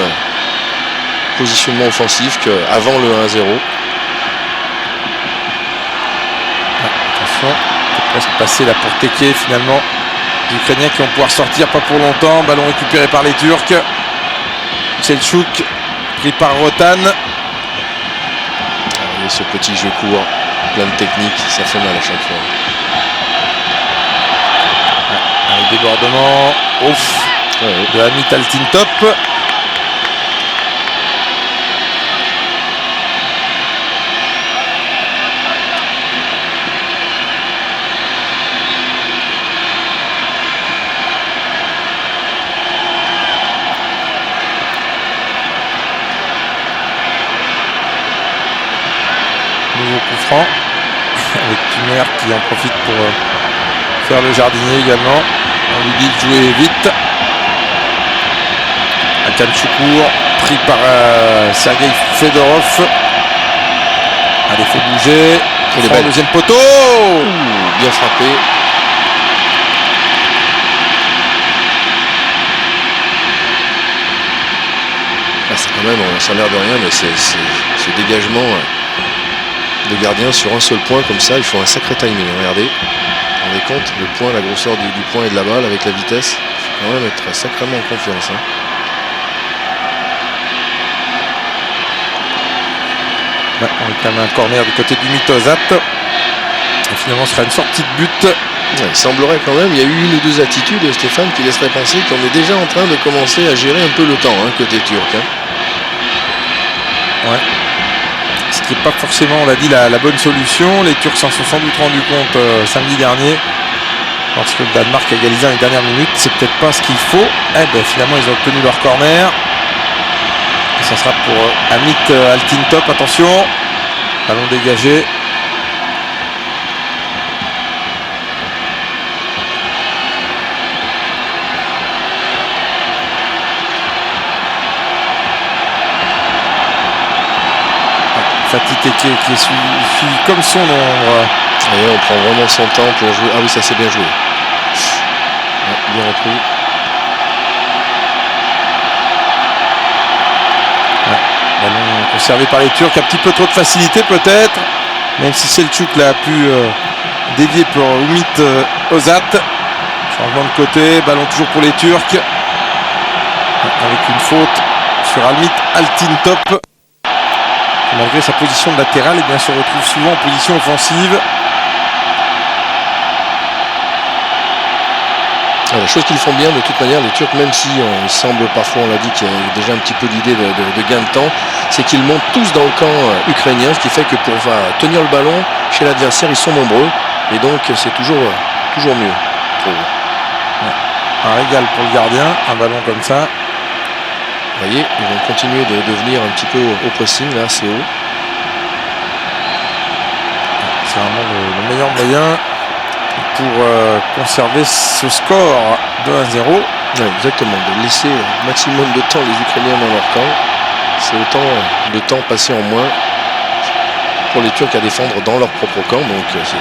positionnement offensif qu'avant le 1-0. Attention, c'est presque passé là pour Teke finalement. Les Ukrainiens qui vont pouvoir sortir, pas pour longtemps. Ballon récupéré par les Turcs. Selçuk pris par Rotan. Et ce petit jeu court, plein de technique, ça fait mal à chaque fois. Un débordement de Hamit Altintop. Nouveau coup franc avec Tumer qui en profite pour faire le jardinier également. On lui dit de jouer vite. Akan Choukour pris par Sergei Fedorov. Allez, faut bouger. Franc, deuxième poteau. Bien frappé. C'est quand même, ça a l'air de rien, mais ce dégagement de gardien sur un seul point comme ça, il faut un sacré timing. Regardez, vous vous rendez compte, le point, la grosseur du point et de la balle avec la vitesse, il faut quand même être sacrément en confiance. On réclame un corner du côté du Mitosat. Et finalement, ce sera une sortie de but. Il semblerait quand même, il y a eu une ou deux attitudes, Stéphane, qui laisserait penser qu'on est déjà en train de commencer à gérer un peu le temps, côté turc. Ouais. Ce qui n'est pas forcément, on l'a dit, la bonne solution. Les Turcs s'en sont sans doute rendus compte samedi dernier, lorsque le Danemark a égalisé dans les dernières minutes. C'est peut-être pas ce qu'il faut. Finalement, ils ont obtenu leur corner. Et ça sera pour Hamit Altintop. Attention, ballon dégagé. Fatih Teke qui est suivi comme son ombre. Et on prend vraiment son temps pour jouer. Ah oui, ça c'est bien joué. Bien repris. Ballon conservé par les Turcs. Un petit peu trop de facilité peut-être. Même si Selçuk l'a pu dévier pour Umit Ozat. Changement de côté. Ballon toujours pour les Turcs. Avec une faute sur Hamit Altintop. Malgré sa position de latéral, se retrouve souvent en position offensive. La chose qu'ils font bien de toute manière, les Turcs, même si il semble parfois, on l'a dit, qu'il y a déjà un petit peu d'idée de gain de temps, c'est qu'ils montent tous dans le camp ukrainien, ce qui fait que pour tenir le ballon chez l'adversaire, ils sont nombreux. Et donc c'est toujours mieux. Un régal pour le gardien, un ballon comme ça. Vous voyez, ils vont continuer de venir un petit peu au pressing, là, c'est haut. C'est vraiment le meilleur moyen pour conserver ce score de 1-0. Ouais, exactement, de laisser un maximum de temps les Ukrainiens dans leur camp. C'est autant de temps passé en moins pour les Turcs à défendre dans leur propre camp. Donc c'est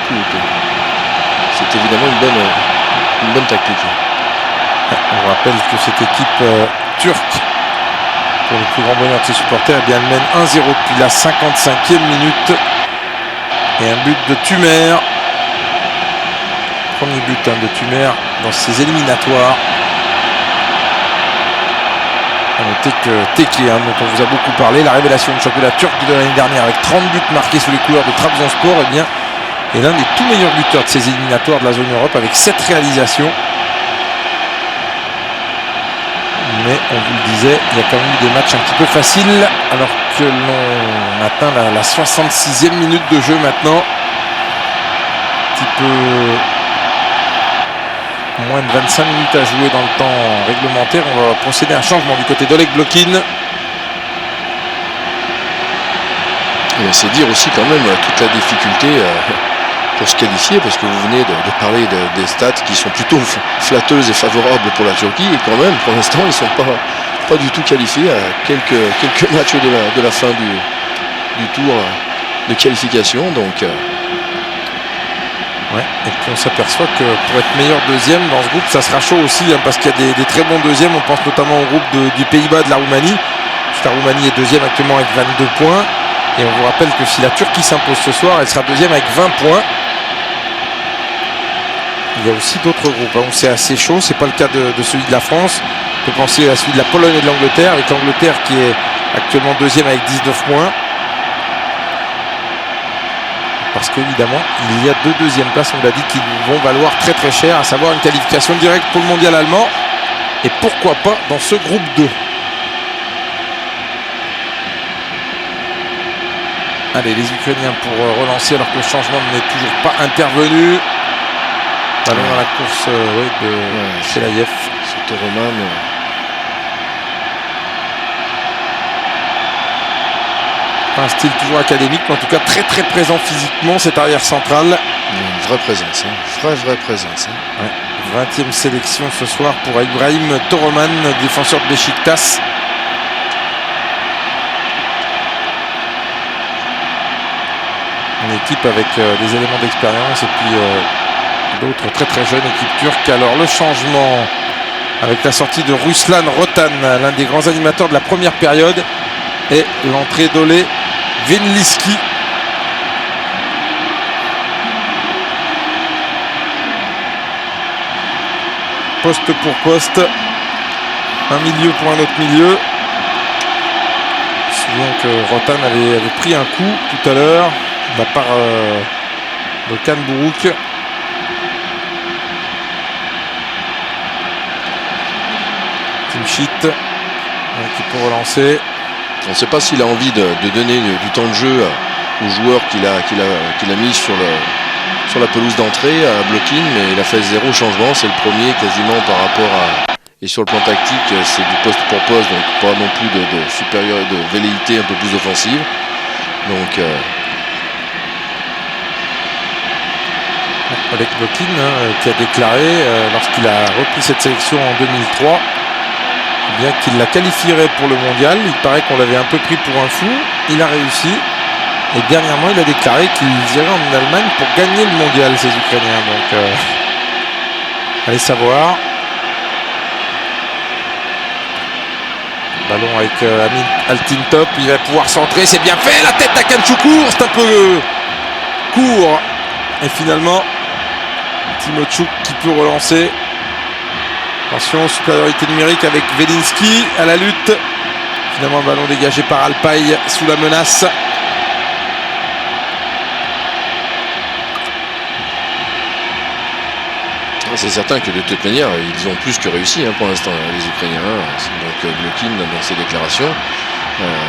évidemment une bonne tactique. On rappelle que cette équipe turque, pour le plus grand bonheur de ses supporters, elle mène 1-0 depuis la 55e minute. Et un but de Tumer. Premier but de Tumer dans ses éliminatoires. A noter que Teke, dont on vous a beaucoup parlé, la révélation du championnat turc de l'année dernière avec 30 buts marqués sous les couleurs de Trabzonspor, est l'un des tout meilleurs buteurs de ces éliminatoires de la zone Europe avec 7 réalisations. Mais on vous le disait, il y a quand même eu des matchs un petit peu faciles alors que l'on atteint la 66e minute de jeu maintenant. Un petit peu moins de 25 minutes à jouer dans le temps réglementaire. On va procéder à un changement du côté d'Oleg Blokin. C'est dire aussi quand même toute la difficulté pour se qualifier, parce que vous venez de parler des stats qui sont plutôt flatteuses et favorables pour la Turquie, et quand même pour l'instant ils ne sont pas du tout qualifiés à quelques matchs de la fin du tour de qualification. Donc Ouais, et puis on s'aperçoit que pour être meilleur deuxième dans ce groupe, ça sera chaud aussi, hein, parce qu'il y a des très bons deuxièmes. On pense notamment au groupe du Pays-Bas, de la Roumanie. La Roumanie est deuxième actuellement avec 22 points. Et on vous rappelle que si la Turquie s'impose ce soir, elle sera deuxième avec 20 points. Il y a aussi d'autres groupes où c'est assez chaud. C'est pas le cas de celui de la France. On peut penser à celui de la Pologne et de l'Angleterre, avec l'Angleterre qui est actuellement deuxième avec 19 points. Parce qu'évidemment, il y a deux deuxièmes places, on l'a dit, qui vont valoir très très cher, à savoir une qualification directe pour le mondial allemand. Et pourquoi pas dans ce groupe 2. Allez, les Ukrainiens pour relancer alors que le changement n'est toujours pas intervenu. Ballon dans la course de Chelaïev. C'est Toroman. Un style toujours académique, mais en tout cas très très présent physiquement, cet arrière central. Une vraie présence, hein. Vraie présence. Hein. Ouais. 20e sélection ce soir pour Ibrahim Toroman, défenseur de Beşiktaş. Une équipe avec des éléments d'expérience et puis d'autres très très jeunes équipes turques. Alors le changement avec la sortie de Ruslan Rotan, l'un des grands animateurs de la première période, et l'entrée d'Ole Venliski. Poste pour poste, un milieu pour un autre milieu. Je me souviens que Rotan avait pris un coup tout à l'heure de la part de Can Buruk. Timchit qui peut relancer. On ne sait pas s'il a envie de donner du temps de jeu aux joueurs qu'il a mis sur la pelouse d'entrée à Blokin, mais il a fait 0 changement. C'est le premier quasiment par rapport à... Et sur le plan tactique, c'est du poste pour poste, donc pas non plus de velléité un peu plus offensive. Donc... Oleg Blokin qui a déclaré lorsqu'il a repris cette sélection en 2003 bien qu'il la qualifierait pour le mondial. Il paraît qu'on l'avait un peu pris pour un fou. Il a réussi. Et dernièrement, il a déclaré qu'ils iraient en Allemagne pour gagner le mondial, ces Ukrainiens. Donc, allez savoir. Ballon avec Amin Altintop. Il va pouvoir centrer. C'est bien fait. La tête d'Hakan Şükür. C'est un peu court. Et finalement, Timochuk qui peut relancer. Attention, supériorité numérique avec Velinski à la lutte. Finalement, ballon dégagé par Alpay sous la menace. C'est certain que de toute manière, ils ont plus que réussi pour l'instant, les Ukrainiens. Donc Blokin dans ses déclarations,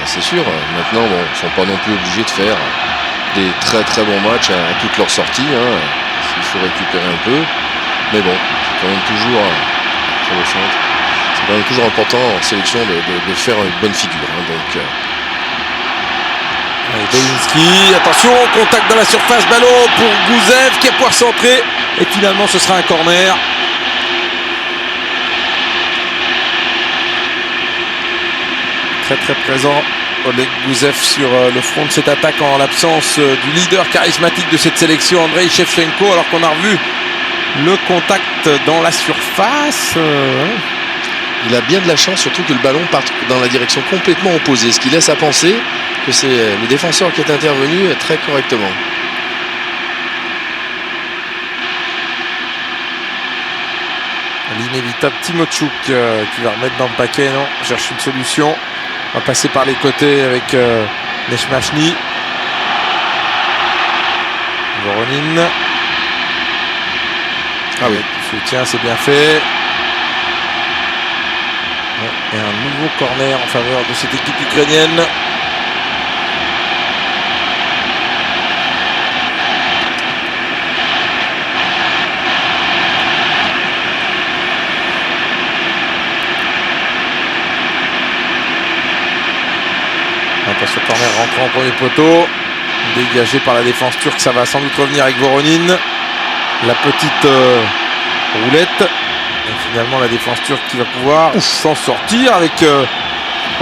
c'est sûr. Maintenant, bon, ils ne sont pas non plus obligés de faire des très très bons matchs à toutes leurs sorties. Il faut récupérer un peu. Mais bon, c'est quand même toujours... sur le centre. C'est quand même toujours important en sélection de faire une bonne figure. Belinski, attention, contact dans la surface, ballon pour Gouzev qui va pouvoir centrer. Et finalement, ce sera un corner. Très très présent, Oleg Gouzev sur le front de cette attaque en l'absence du leader charismatique de cette sélection, Andrei Shevchenko, alors qu'on a revu le contact dans la surface. Il a bien de la chance, surtout que le ballon parte dans la direction complètement opposée, ce qui laisse à penser que c'est le défenseur qui est intervenu très correctement. L'inévitable Timochuk qui va remettre dans le paquet. Non, cherche une solution. On va passer par les côtés avec Neshmachny. Voronin. Ah oui, soutien, c'est bien fait. Et un nouveau corner en faveur de cette équipe ukrainienne. Ce corner rentrant au premier poteau, dégagé par la défense turque, ça va sans doute revenir avec Voronin. La petite roulette. Et finalement la défense turque qui va pouvoir s'en sortir avec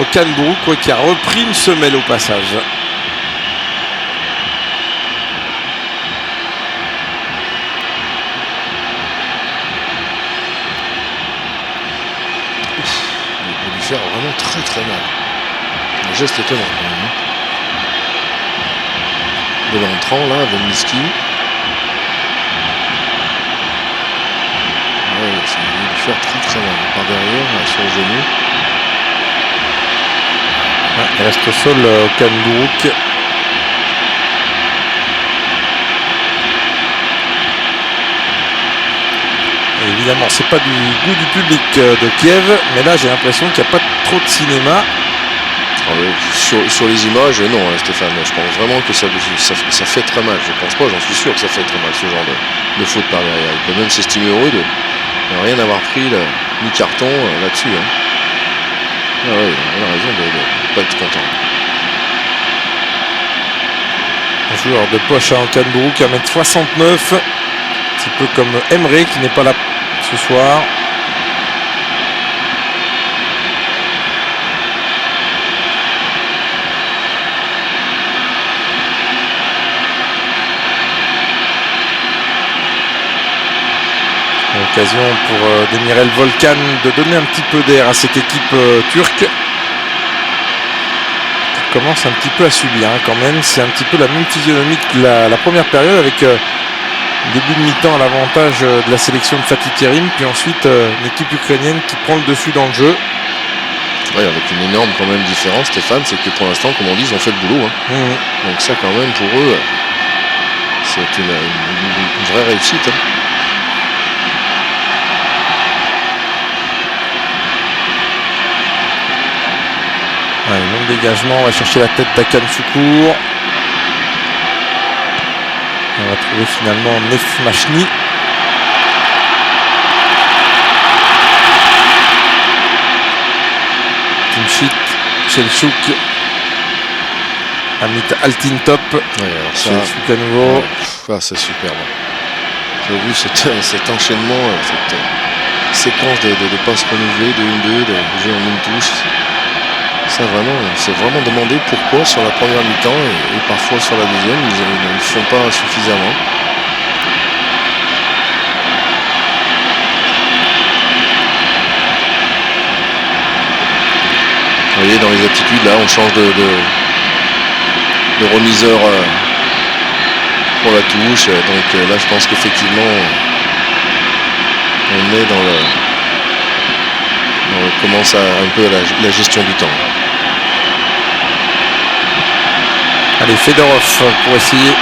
Okan Buruk qui a repris une semelle au passage. faire vraiment très très mal. Un geste étonnant quand même. De l'entrant là, Wenliski. Ouais, ça va lui faire très très mal. Par derrière, là, sur le genou. Ouais, il reste au sol Okan Buruk. Évidemment, c'est pas du goût du public de Kiev, mais là j'ai l'impression qu'il n'y a pas trop de cinéma. Sur les images, non, Stéphane. Je pense vraiment que ça fait très mal. Je pense pas, j'en suis sûr que ça fait très mal ce genre de faute par derrière. Il peut même s'estimer heureux de ne rien avoir pris là, ni carton là-dessus. Hein. Ah ouais, il a raison de ne pas être content. Un joueur de poche à Okan Buruk, 1m69. Un petit peu comme Emre qui n'est pas là ce soir. Occasion pour Demirel Volkan de donner un petit peu d'air à cette équipe turque qui commence un petit peu à subir quand même. C'est un petit peu la même physionomie que la première période avec début de mi-temps à l'avantage de la sélection de Fatih Terim, puis ensuite une équipe ukrainienne qui prend le dessus dans le jeu. Oui, avec une énorme quand même différence, Stéphane, c'est que pour l'instant, comme on dit, ils ont fait le boulot. Hein. Donc ça quand même pour eux, c'est une vraie réussite. Hein. Ouais, long dégagement, on va chercher la tête d'Akan Choukour. On va trouver finalement Nef Machni. Timchit, Chelchouk, Amit Altintop. Ouais, alors ça, Chelchouk à nouveau. Ouais, c'est superbe. J'ai vu cet enchaînement, cette séquence de passes renouvelées, de 1-2, de jeu en une touche. Ça vraiment, c'est vraiment demandé pourquoi sur la première mi-temps et parfois sur la deuxième, ils ne le font pas suffisamment. Vous voyez, dans les attitudes, là, on change de remiseur pour la touche. Donc là, je pense qu'effectivement, on est dans commence un peu la gestion du temps. Allez, Fedorov pour essayer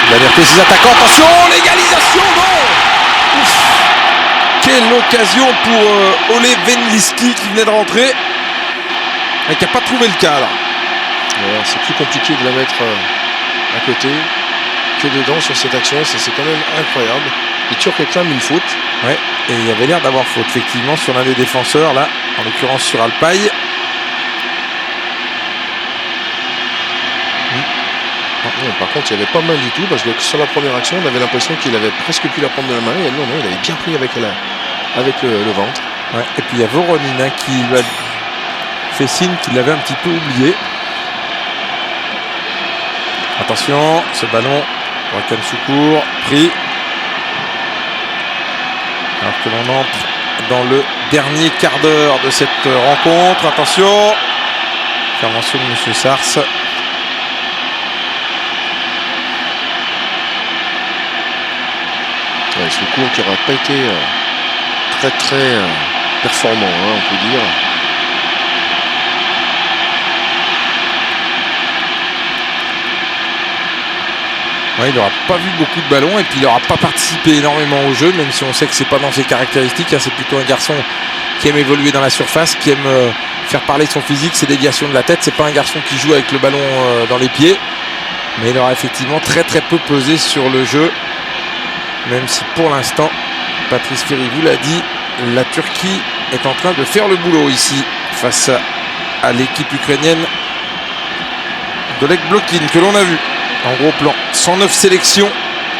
d'alerter ses attaquants. Attention, l'égalisation, non. Ouf. Quelle occasion pour Ole Wenliski qui venait de rentrer et qui n'a pas trouvé le cas là. Alors, c'est plus compliqué de la mettre à côté que dedans sur cette action. C'est quand même incroyable. Les Turcs réclament une faute. Ouais, et il y avait l'air d'avoir faute effectivement sur l'un des défenseurs là, en l'occurrence sur Alpay. Non, par contre, il n'y avait pas mal du tout parce que sur la première action, on avait l'impression qu'il avait presque pu la prendre de la main. Et non, il avait bien pris avec le ventre. Ouais, et puis il y a Voronin qui lui a fait signe qu'il l'avait un petit peu oublié. Attention, ce ballon pour Akan Choukour, pris. Alors que l'on entre dans le dernier quart d'heure de cette rencontre. Attention, intervention de M. Sars. Ouais, Choukour qui n'aura pas été très très performant, on peut dire. Ouais, il n'aura pas vu beaucoup de ballons et puis il n'aura pas participé énormément au jeu, même si on sait que c'est pas dans ses caractéristiques. C'est plutôt un garçon qui aime évoluer dans la surface, qui aime faire parler son physique, ses déviations de la tête. C'est pas un garçon qui joue avec le ballon dans les pieds, mais il aura effectivement très très peu pesé sur le jeu, même si pour l'instant, Patrice Ferry vous l'a dit, la Turquie est en train de faire le boulot ici face à l'équipe ukrainienne d'Oleg Blokin que l'on a vu en gros plan. 109 sélections,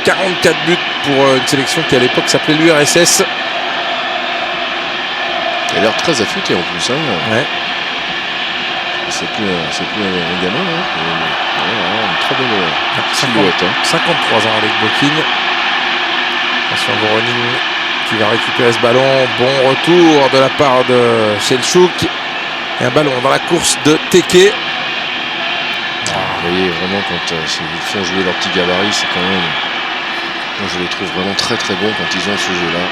44 buts pour une sélection qui à l'époque s'appelait l'URSS. Il a l'air très affûté en plus. Ouais. C'est plus un gamin. Une très belle silhouette. 53 ans avec Blokin. Attention, Voronin qui va récupérer ce ballon. Bon retour de la part de Selçuk. Et un ballon dans la course de Teke. Vous voyez vraiment quand ils font jouer leur petit gabarit, c'est quand même... Moi je les trouve vraiment très très bons quand ils ont ce jeu-là.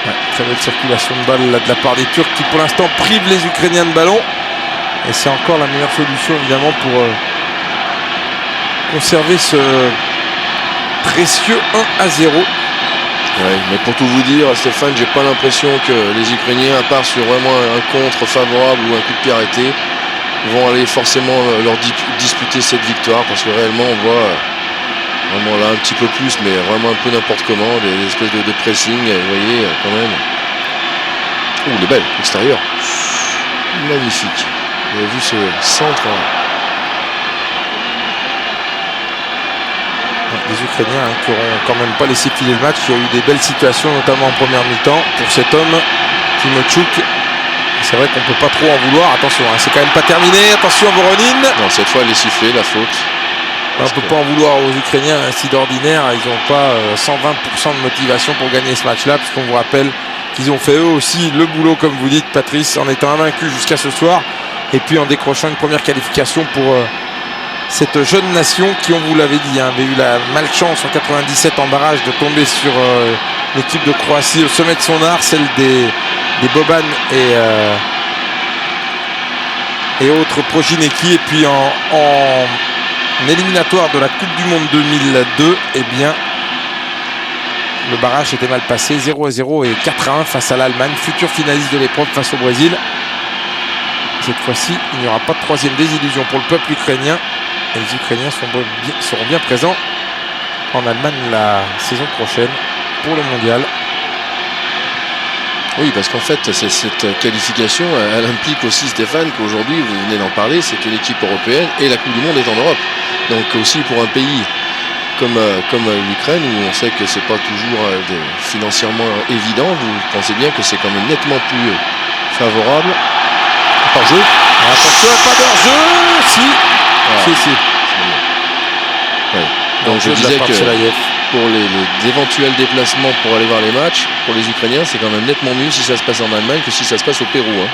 Ouais, très belle circulation de balle là, de la part des Turcs qui pour l'instant privent les Ukrainiens de ballon. Et c'est encore la meilleure solution évidemment pour conserver ce précieux 1-0. Ouais, mais pour tout vous dire, Stéphane, j'ai pas l'impression que les Ukrainiens, à part sur vraiment un contre favorable ou un coup de pied arrêté, vont aller forcément leur disputer cette victoire, parce que réellement on voit vraiment là un petit peu plus, mais vraiment un peu n'importe comment, des espèces de pressing, vous voyez quand même. Ouh, il est belle, extérieur. Magnifique. Vous avez vu ce centre Les Ukrainiens qui n'auront quand même pas laissé filer le match. Il y a eu des belles situations, notamment en première mi-temps, pour cet homme, Timochuk. C'est vrai qu'on ne peut pas trop en vouloir. Attention, hein, c'est quand même pas terminé. Attention, Voronin. Non, cette fois, elle est sifflée, la faute. On ne peut pas en vouloir aux Ukrainiens. Si d'ordinaire, ils n'ont pas 120% de motivation pour gagner ce match-là, puisqu'on vous rappelle qu'ils ont fait eux aussi le boulot, comme vous dites, Patrice, en étant invaincus jusqu'à ce soir. Et puis en décrochant une première qualification pour... cette jeune nation qui, on vous l'avait dit, avait eu la malchance en 97 en barrage de tomber sur l'équipe de Croatie au sommet de son art, celle des Boban et autres Progineki. Et puis en éliminatoire de la Coupe du Monde 2002, eh bien, le barrage était mal passé, 0-0 et 4-1 face à l'Allemagne, futur finaliste de l'épreuve face au Brésil. Cette fois-ci, il n'y aura pas de troisième désillusion pour le peuple ukrainien. Et les Ukrainiens seront bien présents en Allemagne la saison prochaine pour le mondial. Oui, parce qu'en fait, cette qualification, elle implique aussi, Stéphane, qu'aujourd'hui, vous venez d'en parler, c'est que l'équipe européenne et la Coupe du Monde est en Europe. Donc aussi pour un pays comme l'Ukraine, où on sait que c'est pas toujours financièrement évident, vous pensez bien que c'est quand même nettement plus favorable. Hors-jeu. Attention, pas d'hors-jeu. Si. Voilà. Si. Ouais. Donc je disais que pour les éventuels déplacements pour aller voir les matchs, pour les Ukrainiens, c'est quand même nettement mieux si ça se passe en Allemagne que si ça se passe au Pérou. Hein.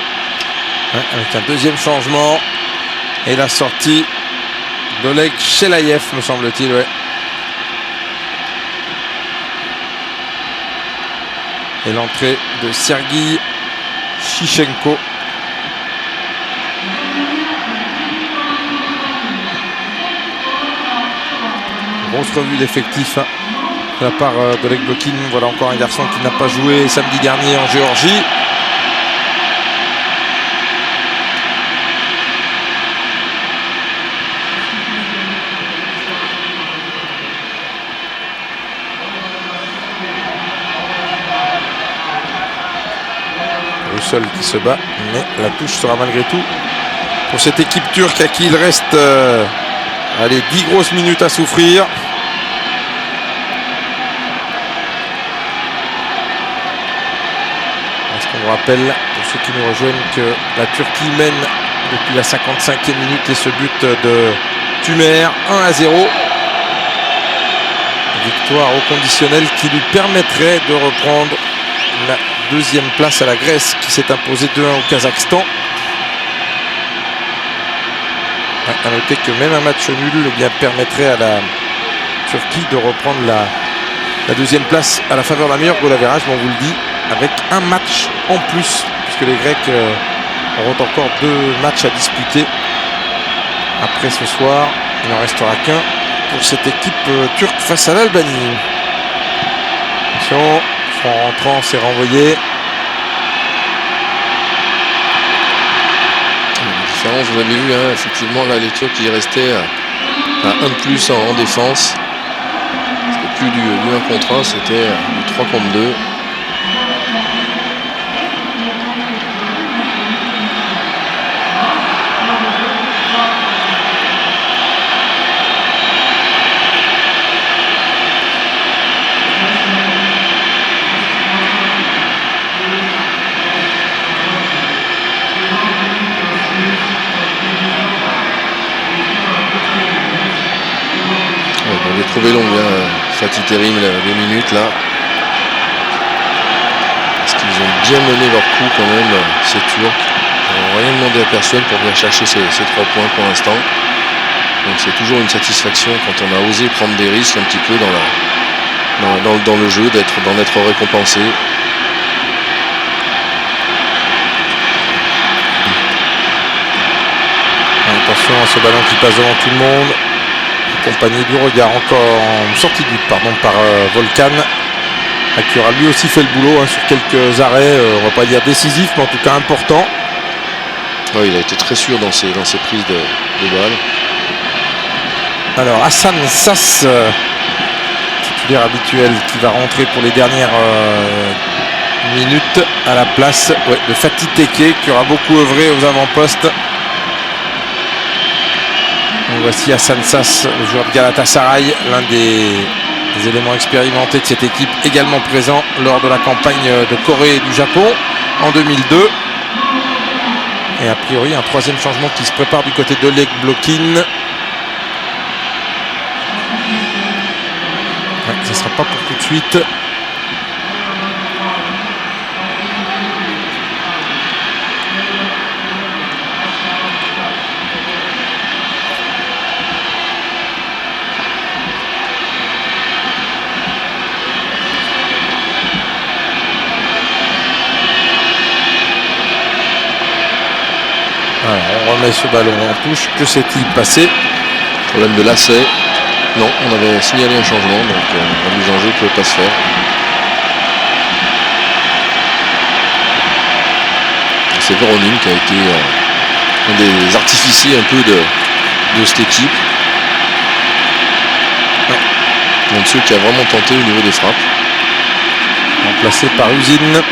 Ouais, avec un deuxième changement et la sortie d'Oleg Chelaïev, me semble-t-il. Ouais. Et l'entrée de Sergei Shichenko. Grosse revue d'effectifs de la part d'Oleg Blokin. Voilà encore un garçon qui n'a pas joué samedi dernier en Géorgie. Russell qui se bat, mais la touche sera malgré tout pour cette équipe turque à qui il reste 10 grosses minutes à souffrir. Est-ce qu'on vous rappelle, pour ceux qui nous rejoignent, que la Turquie mène depuis la 55e minute et ce but de Tümer, 1-0. Victoire au conditionnel qui lui permettrait de reprendre la deuxième place à la Grèce qui s'est imposée 2-1 au Kazakhstan. À noter que même un match nul permettrait à la Turquie de reprendre la deuxième place à la faveur d'un meilleur goal average, mais on vous le dit, avec un match en plus, puisque les Grecs auront encore 2 matchs à disputer après ce soir. Il n'en restera qu'un pour cette équipe turque face à l'Albanie. Attention, en rentrant, c'est renvoyé. Vous avez vu, hein, effectivement, là, les Turcs, ils restaient à 1 de plus en défense. C'était plus du 1 contre 1, c'était du 3 contre 2. trouvée longue, hein. Fatih Terim, les minutes là. Parce qu'ils ont bien mené leur coup quand même, ces Turcs. Ils n'ont rien demandé à personne pour venir chercher ces 3 points pour l'instant. Donc c'est toujours une satisfaction quand on a osé prendre des risques un petit peu dans le jeu, d'en être récompensé. Attention à ce ballon qui passe devant tout le monde, accompagné du regard encore en sortie de but par Volkan, qui aura lui aussi fait le boulot sur quelques arrêts, on va pas dire décisifs, mais en tout cas importants. Oui, il a été très sûr dans ses prises de balles. Alors Hassan Sass, titulaire habituel, qui va rentrer pour les dernières minutes à la place de Fatih Tekke, qui aura beaucoup œuvré aux avant-postes. Donc voici Hassan Sass, le joueur de Galatasaray, l'un des éléments expérimentés de cette équipe, également présent lors de la campagne de Corée et du Japon en 2002. Et a priori un troisième changement qui se prépare du côté de Oleg Blokin. Ce ne sera pas pour tout de suite. Alors, on remet ce ballon en touche. Que s'est-il passé? Problème de lacet. Non, on avait signalé un changement, donc la mise en jeu ne pouvait pas se faire. C'est Voronin qui a été un des artificiers un peu de cette équipe. Un de ceux qui a vraiment tenté au niveau des frappes. Remplacé par Usine.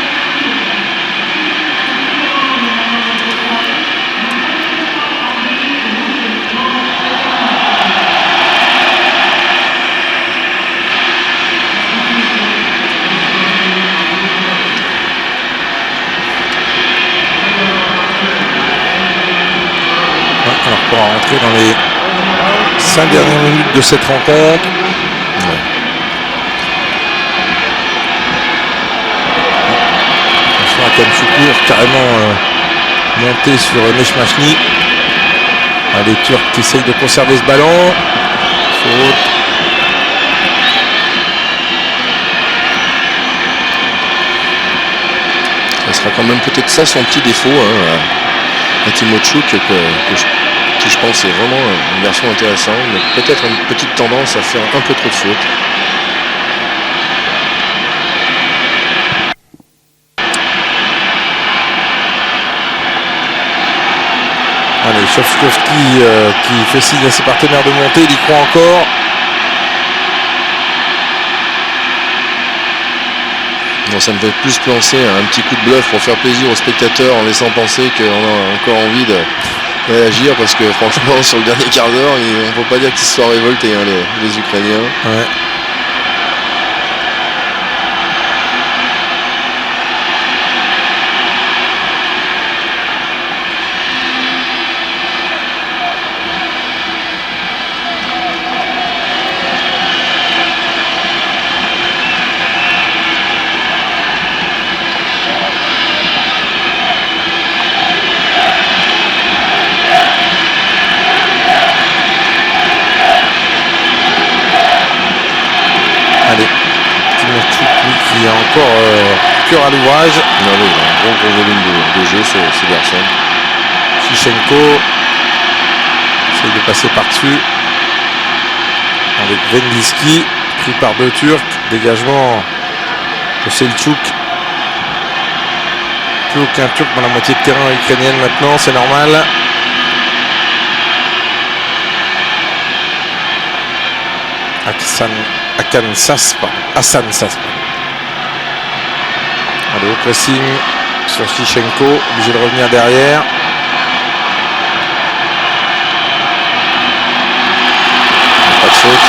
Alors pour rentrer dans les 5 dernières minutes de cette rencontre. Attention à Kamchoukour, carrément monté sur Nechmachny. Les Turcs qui essayent de conserver ce ballon. Faute. Ça sera quand même peut-être ça son petit défaut, à Timochouk, qui je pense est vraiment un garçon intéressant, mais peut-être une petite tendance à faire un peu trop de fautes. Allez, Shovkovski qui fait signe à ses partenaires de monter, il y croit encore. Non, ça me fait plus penser à un petit coup de bluff pour faire plaisir aux spectateurs en laissant penser qu'on a encore envie de réagir, parce que franchement sur le dernier quart d'heure on ne peut pas dire qu'ils se soient révoltés, les Ukrainiens. Ouais. Il y a encore cœur à l'ouvrage. Non, oui, il a un gros volume de jeu, ce garçon. Shichenko essaye de passer par-dessus avec Vendiski, pris par 2 Turcs. Dégagement de Selçuk. Plus aucun Turc dans la moitié de terrain ukrainienne maintenant, c'est normal. Hassan Sass. Allez, au pressing sur Shichenko, obligé de revenir derrière. Pas de faute.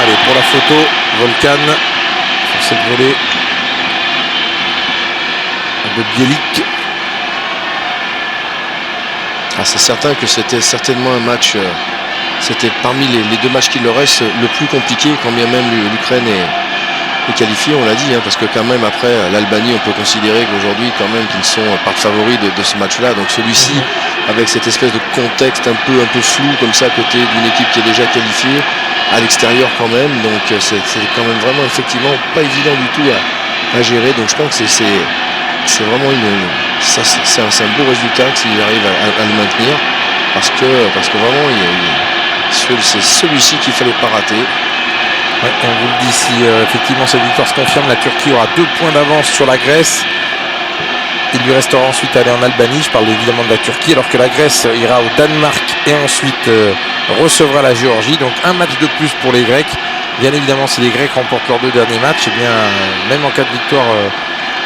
Allez, pour la photo, Volkan sur cette volée de Bielik. C'est certain que c'était certainement un match c'était parmi les deux matchs qui leur restent le plus compliqué, quand bien même l'Ukraine est qualifiée, on l'a dit, parce que quand même après l'Albanie, on peut considérer qu'aujourd'hui quand même qu'ils sont part favoris de ce match-là. Donc celui-ci, avec cette espèce de contexte un peu flou comme ça à côté d'une équipe qui est déjà qualifiée, à l'extérieur quand même, donc c'est quand même vraiment effectivement pas évident du tout à gérer. Donc je pense que c'est vraiment c'est un beau résultat s'il arrive à le maintenir, parce que vraiment c'est celui-ci qu'il fallait pas rater. Ouais, on vous le dit, si effectivement cette victoire se confirme, la Turquie aura 2 points d'avance sur la Grèce. Il lui restera ensuite à aller en Albanie, je parle évidemment de la Turquie, alors que la Grèce ira au Danemark et ensuite recevra la Géorgie. Donc un match de plus pour les Grecs. Bien évidemment, si les Grecs remportent leurs 2 derniers matchs, et bien même en cas de victoire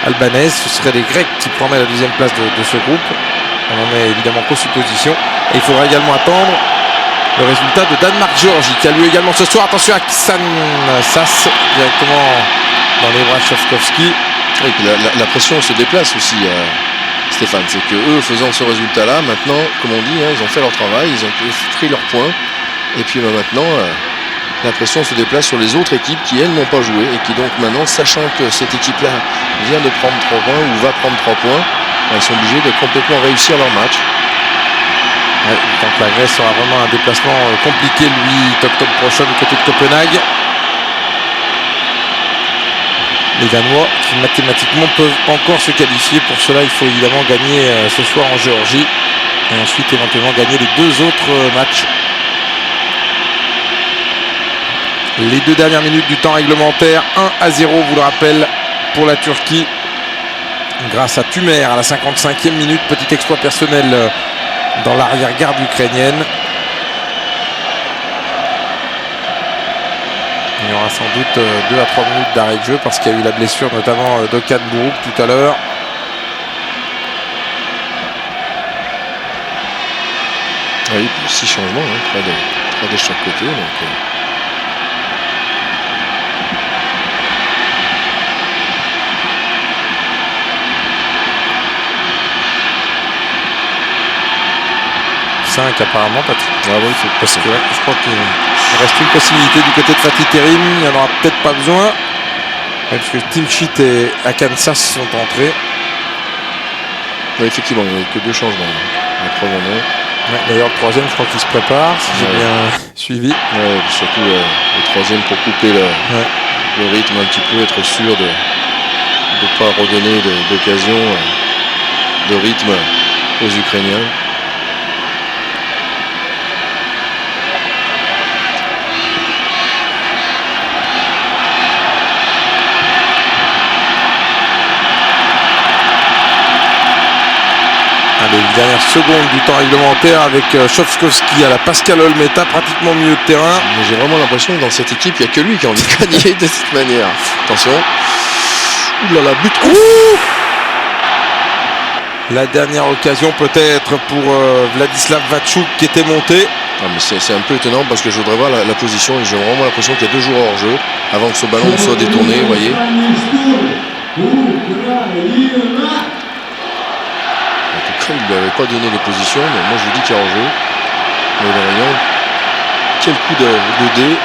albanaise, ce seraient les Grecs qui prendraient la 2e place de ce groupe. On en est évidemment qu'aux suppositions. Et il faudra également attendre le résultat de Danemark-Géorgie qui a lieu également ce soir. Attention à Ksan Sass directement dans les bras de Shovkovski. Et puis la pression se déplace aussi, Stéphane. C'est que eux, faisant ce résultat-là, maintenant, comme on dit, ils ont fait leur travail, ils ont pris leurs points. Et puis maintenant, la pression se déplace sur les autres équipes qui, elles, n'ont pas joué. Et qui donc maintenant, sachant que cette équipe-là vient de prendre 3 points ou va prendre 3 points, elles sont obligées de complètement réussir leur match. Donc la Grèce aura vraiment un déplacement compliqué le 8 octobre prochain du côté de Copenhague. Les Danois qui mathématiquement peuvent encore se qualifier. Pour cela, il faut évidemment gagner ce soir en Géorgie et ensuite éventuellement gagner les 2 autres matchs. Les 2 dernières minutes du temps réglementaire, 1-0, vous le rappelle, pour la Turquie grâce à Tümer à la 55e minute. Petit exploit personnel dans l'arrière-garde ukrainienne. Il y aura sans doute 2 à 3 minutes d'arrêt de jeu parce qu'il y a eu la blessure notamment d'Okan Buruk tout à l'heure. Oui, 6 changements, 3 de chaque côté. Donc, apparemment, Patrick. Ah oui, parce que je crois qu'il reste une possibilité du côté de Fatih Terim. Il n'y en aura peut-être pas besoin. Parce que Timchit et Akansas sont entrés. Oui, effectivement, il n'y a que 2 changements. D'ailleurs, le 3e, je crois qu'il se prépare, si j'ai bien suivi. Ouais, surtout le 3e pour couper le rythme un petit peu, être sûr de ne pas redonner d'occasion de rythme aux Ukrainiens. Les dernières secondes du temps réglementaire avec Shovkovski à la Pascal Olmeta, pratiquement au milieu de terrain. J'ai vraiment l'impression que dans cette équipe, il n'y a que lui qui a envie de gagner de cette manière. Attention. Ouh là là, but. La dernière occasion peut-être pour Vladislav Vatchouk qui était monté. Ah, mais c'est un peu étonnant parce que je voudrais voir la position et j'ai vraiment l'impression qu'il y a 2 joueurs hors jeu avant que ce ballon soit détourné, vous voyez. Il ne lui avait pas donné les positions, mais moi je vous dis qu'il y a hors-jeu. Mais voyons, quel coup de dé.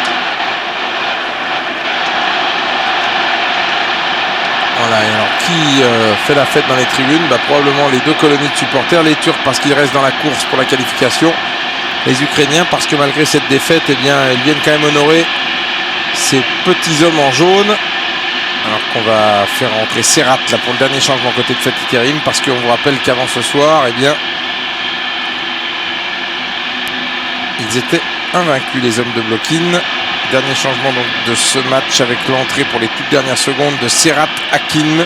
Voilà, et alors qui fait la fête dans les tribunes? Probablement les 2 colonies de supporters, les Turcs parce qu'ils restent dans la course pour la qualification, les Ukrainiens parce que malgré cette défaite, eh bien, ils viennent quand même honorer ces petits hommes en jaune. Alors qu'on va faire entrer Serrat là pour le dernier changement côté de Fatih Terim, parce qu'on vous rappelle qu'avant ce soir, eh bien, ils étaient invaincus, les hommes de Blokin. Dernier changement donc de ce match avec l'entrée pour les toutes dernières secondes de Serrat Akin.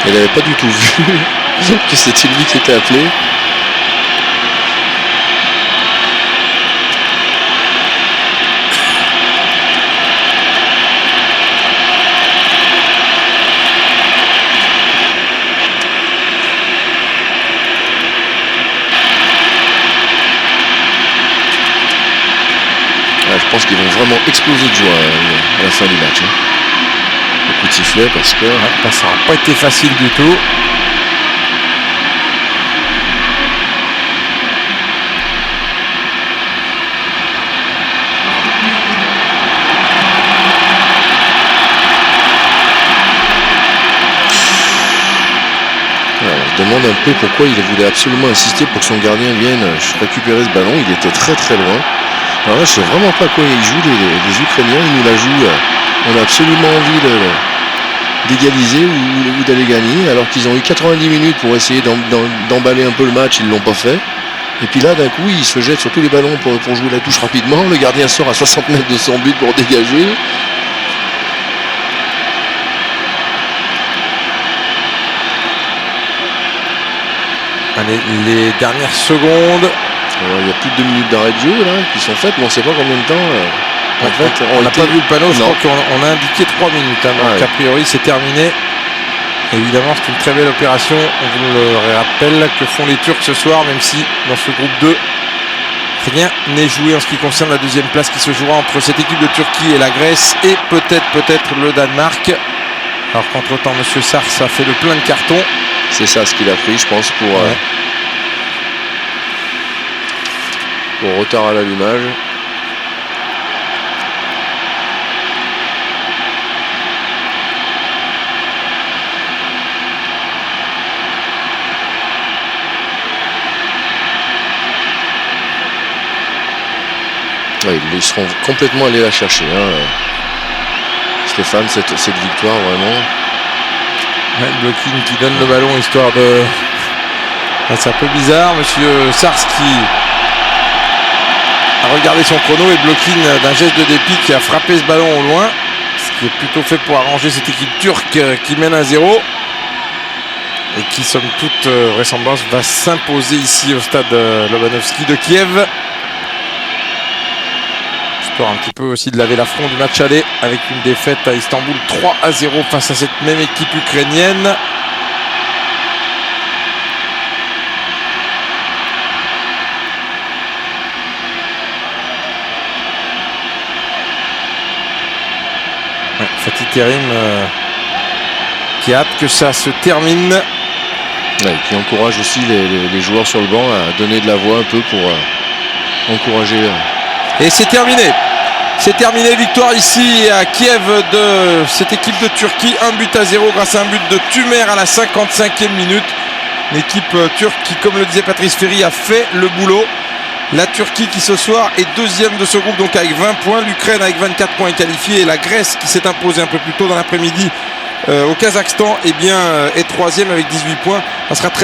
Il n'avait pas du tout vu que c'était lui qui était appelé. je pense qu'ils vont vraiment exploser de joie à la fin du match. Le coup de sifflet parce que ça n'a pas été facile du tout. On se demande un peu pourquoi il voulait absolument insister pour que son gardien vienne récupérer ce ballon. Il était très très loin. Alors là, je sais vraiment pas quoi il joue. Les Ukrainiens, ils nous la jouent. On a absolument envie d'égaliser ou d'aller gagner, alors qu'ils ont eu 90 minutes pour essayer d'emballer un peu le match. Ils l'ont pas fait. Et puis là, d'un coup, ils se jettent sur tous les ballons pour jouer la touche rapidement. Le gardien sort à 60 mètres de son but pour dégager. Allez, les dernières secondes. Alors, il y a plus de 2 minutes d'arrêt de jeu là, qui sont faites, mais on ne sait pas combien de temps. En fait, on n'a pas vu le panneau, je crois qu'on a indiqué 3 minutes. Donc a priori, c'est terminé. Évidemment, c'est une très belle opération. On vous le rappelle que font les Turcs ce soir, même si dans ce groupe 2, rien n'est joué en ce qui concerne la deuxième place qui se jouera entre cette équipe de Turquie et la Grèce et peut-être le Danemark. Alors qu'entre-temps, M. Sars a fait le plein de cartons. C'est ça ce qu'il a pris, je pense, pour retard à l'allumage. Ouais, ils seront complètement allés la chercher. Stéphane, cette victoire, vraiment. Blokhin qui donne le ballon histoire de... C'est un peu bizarre. Monsieur Sars qui a regardé son chrono et Blokhin d'un geste de dépit qui a frappé ce ballon au loin. Ce qui est plutôt fait pour arranger cette équipe turque qui mène 1-0. Et qui, somme toute vraisemblance, va s'imposer ici au stade Lobanovski de Kiev. Un petit peu aussi de laver l'affront du match aller avec une défaite à Istanbul 3-0 face à cette même équipe ukrainienne. Fatih Terim qui a hâte que ça se termine. Qui encourage aussi les joueurs sur le banc à donner de la voix un peu pour encourager. Et c'est terminé. C'est terminé, victoire ici à Kiev de cette équipe de Turquie, 1-0 grâce à un but de Tümer à la 55e minute. L'équipe turque qui, comme le disait Patrice Ferry, a fait le boulot. La Turquie qui ce soir est deuxième de ce groupe, donc avec 20 points. L'Ukraine avec 24 points est qualifiée. Et la Grèce qui s'est imposée un peu plus tôt dans l'après-midi au Kazakhstan est troisième avec 18 points. Ça sera très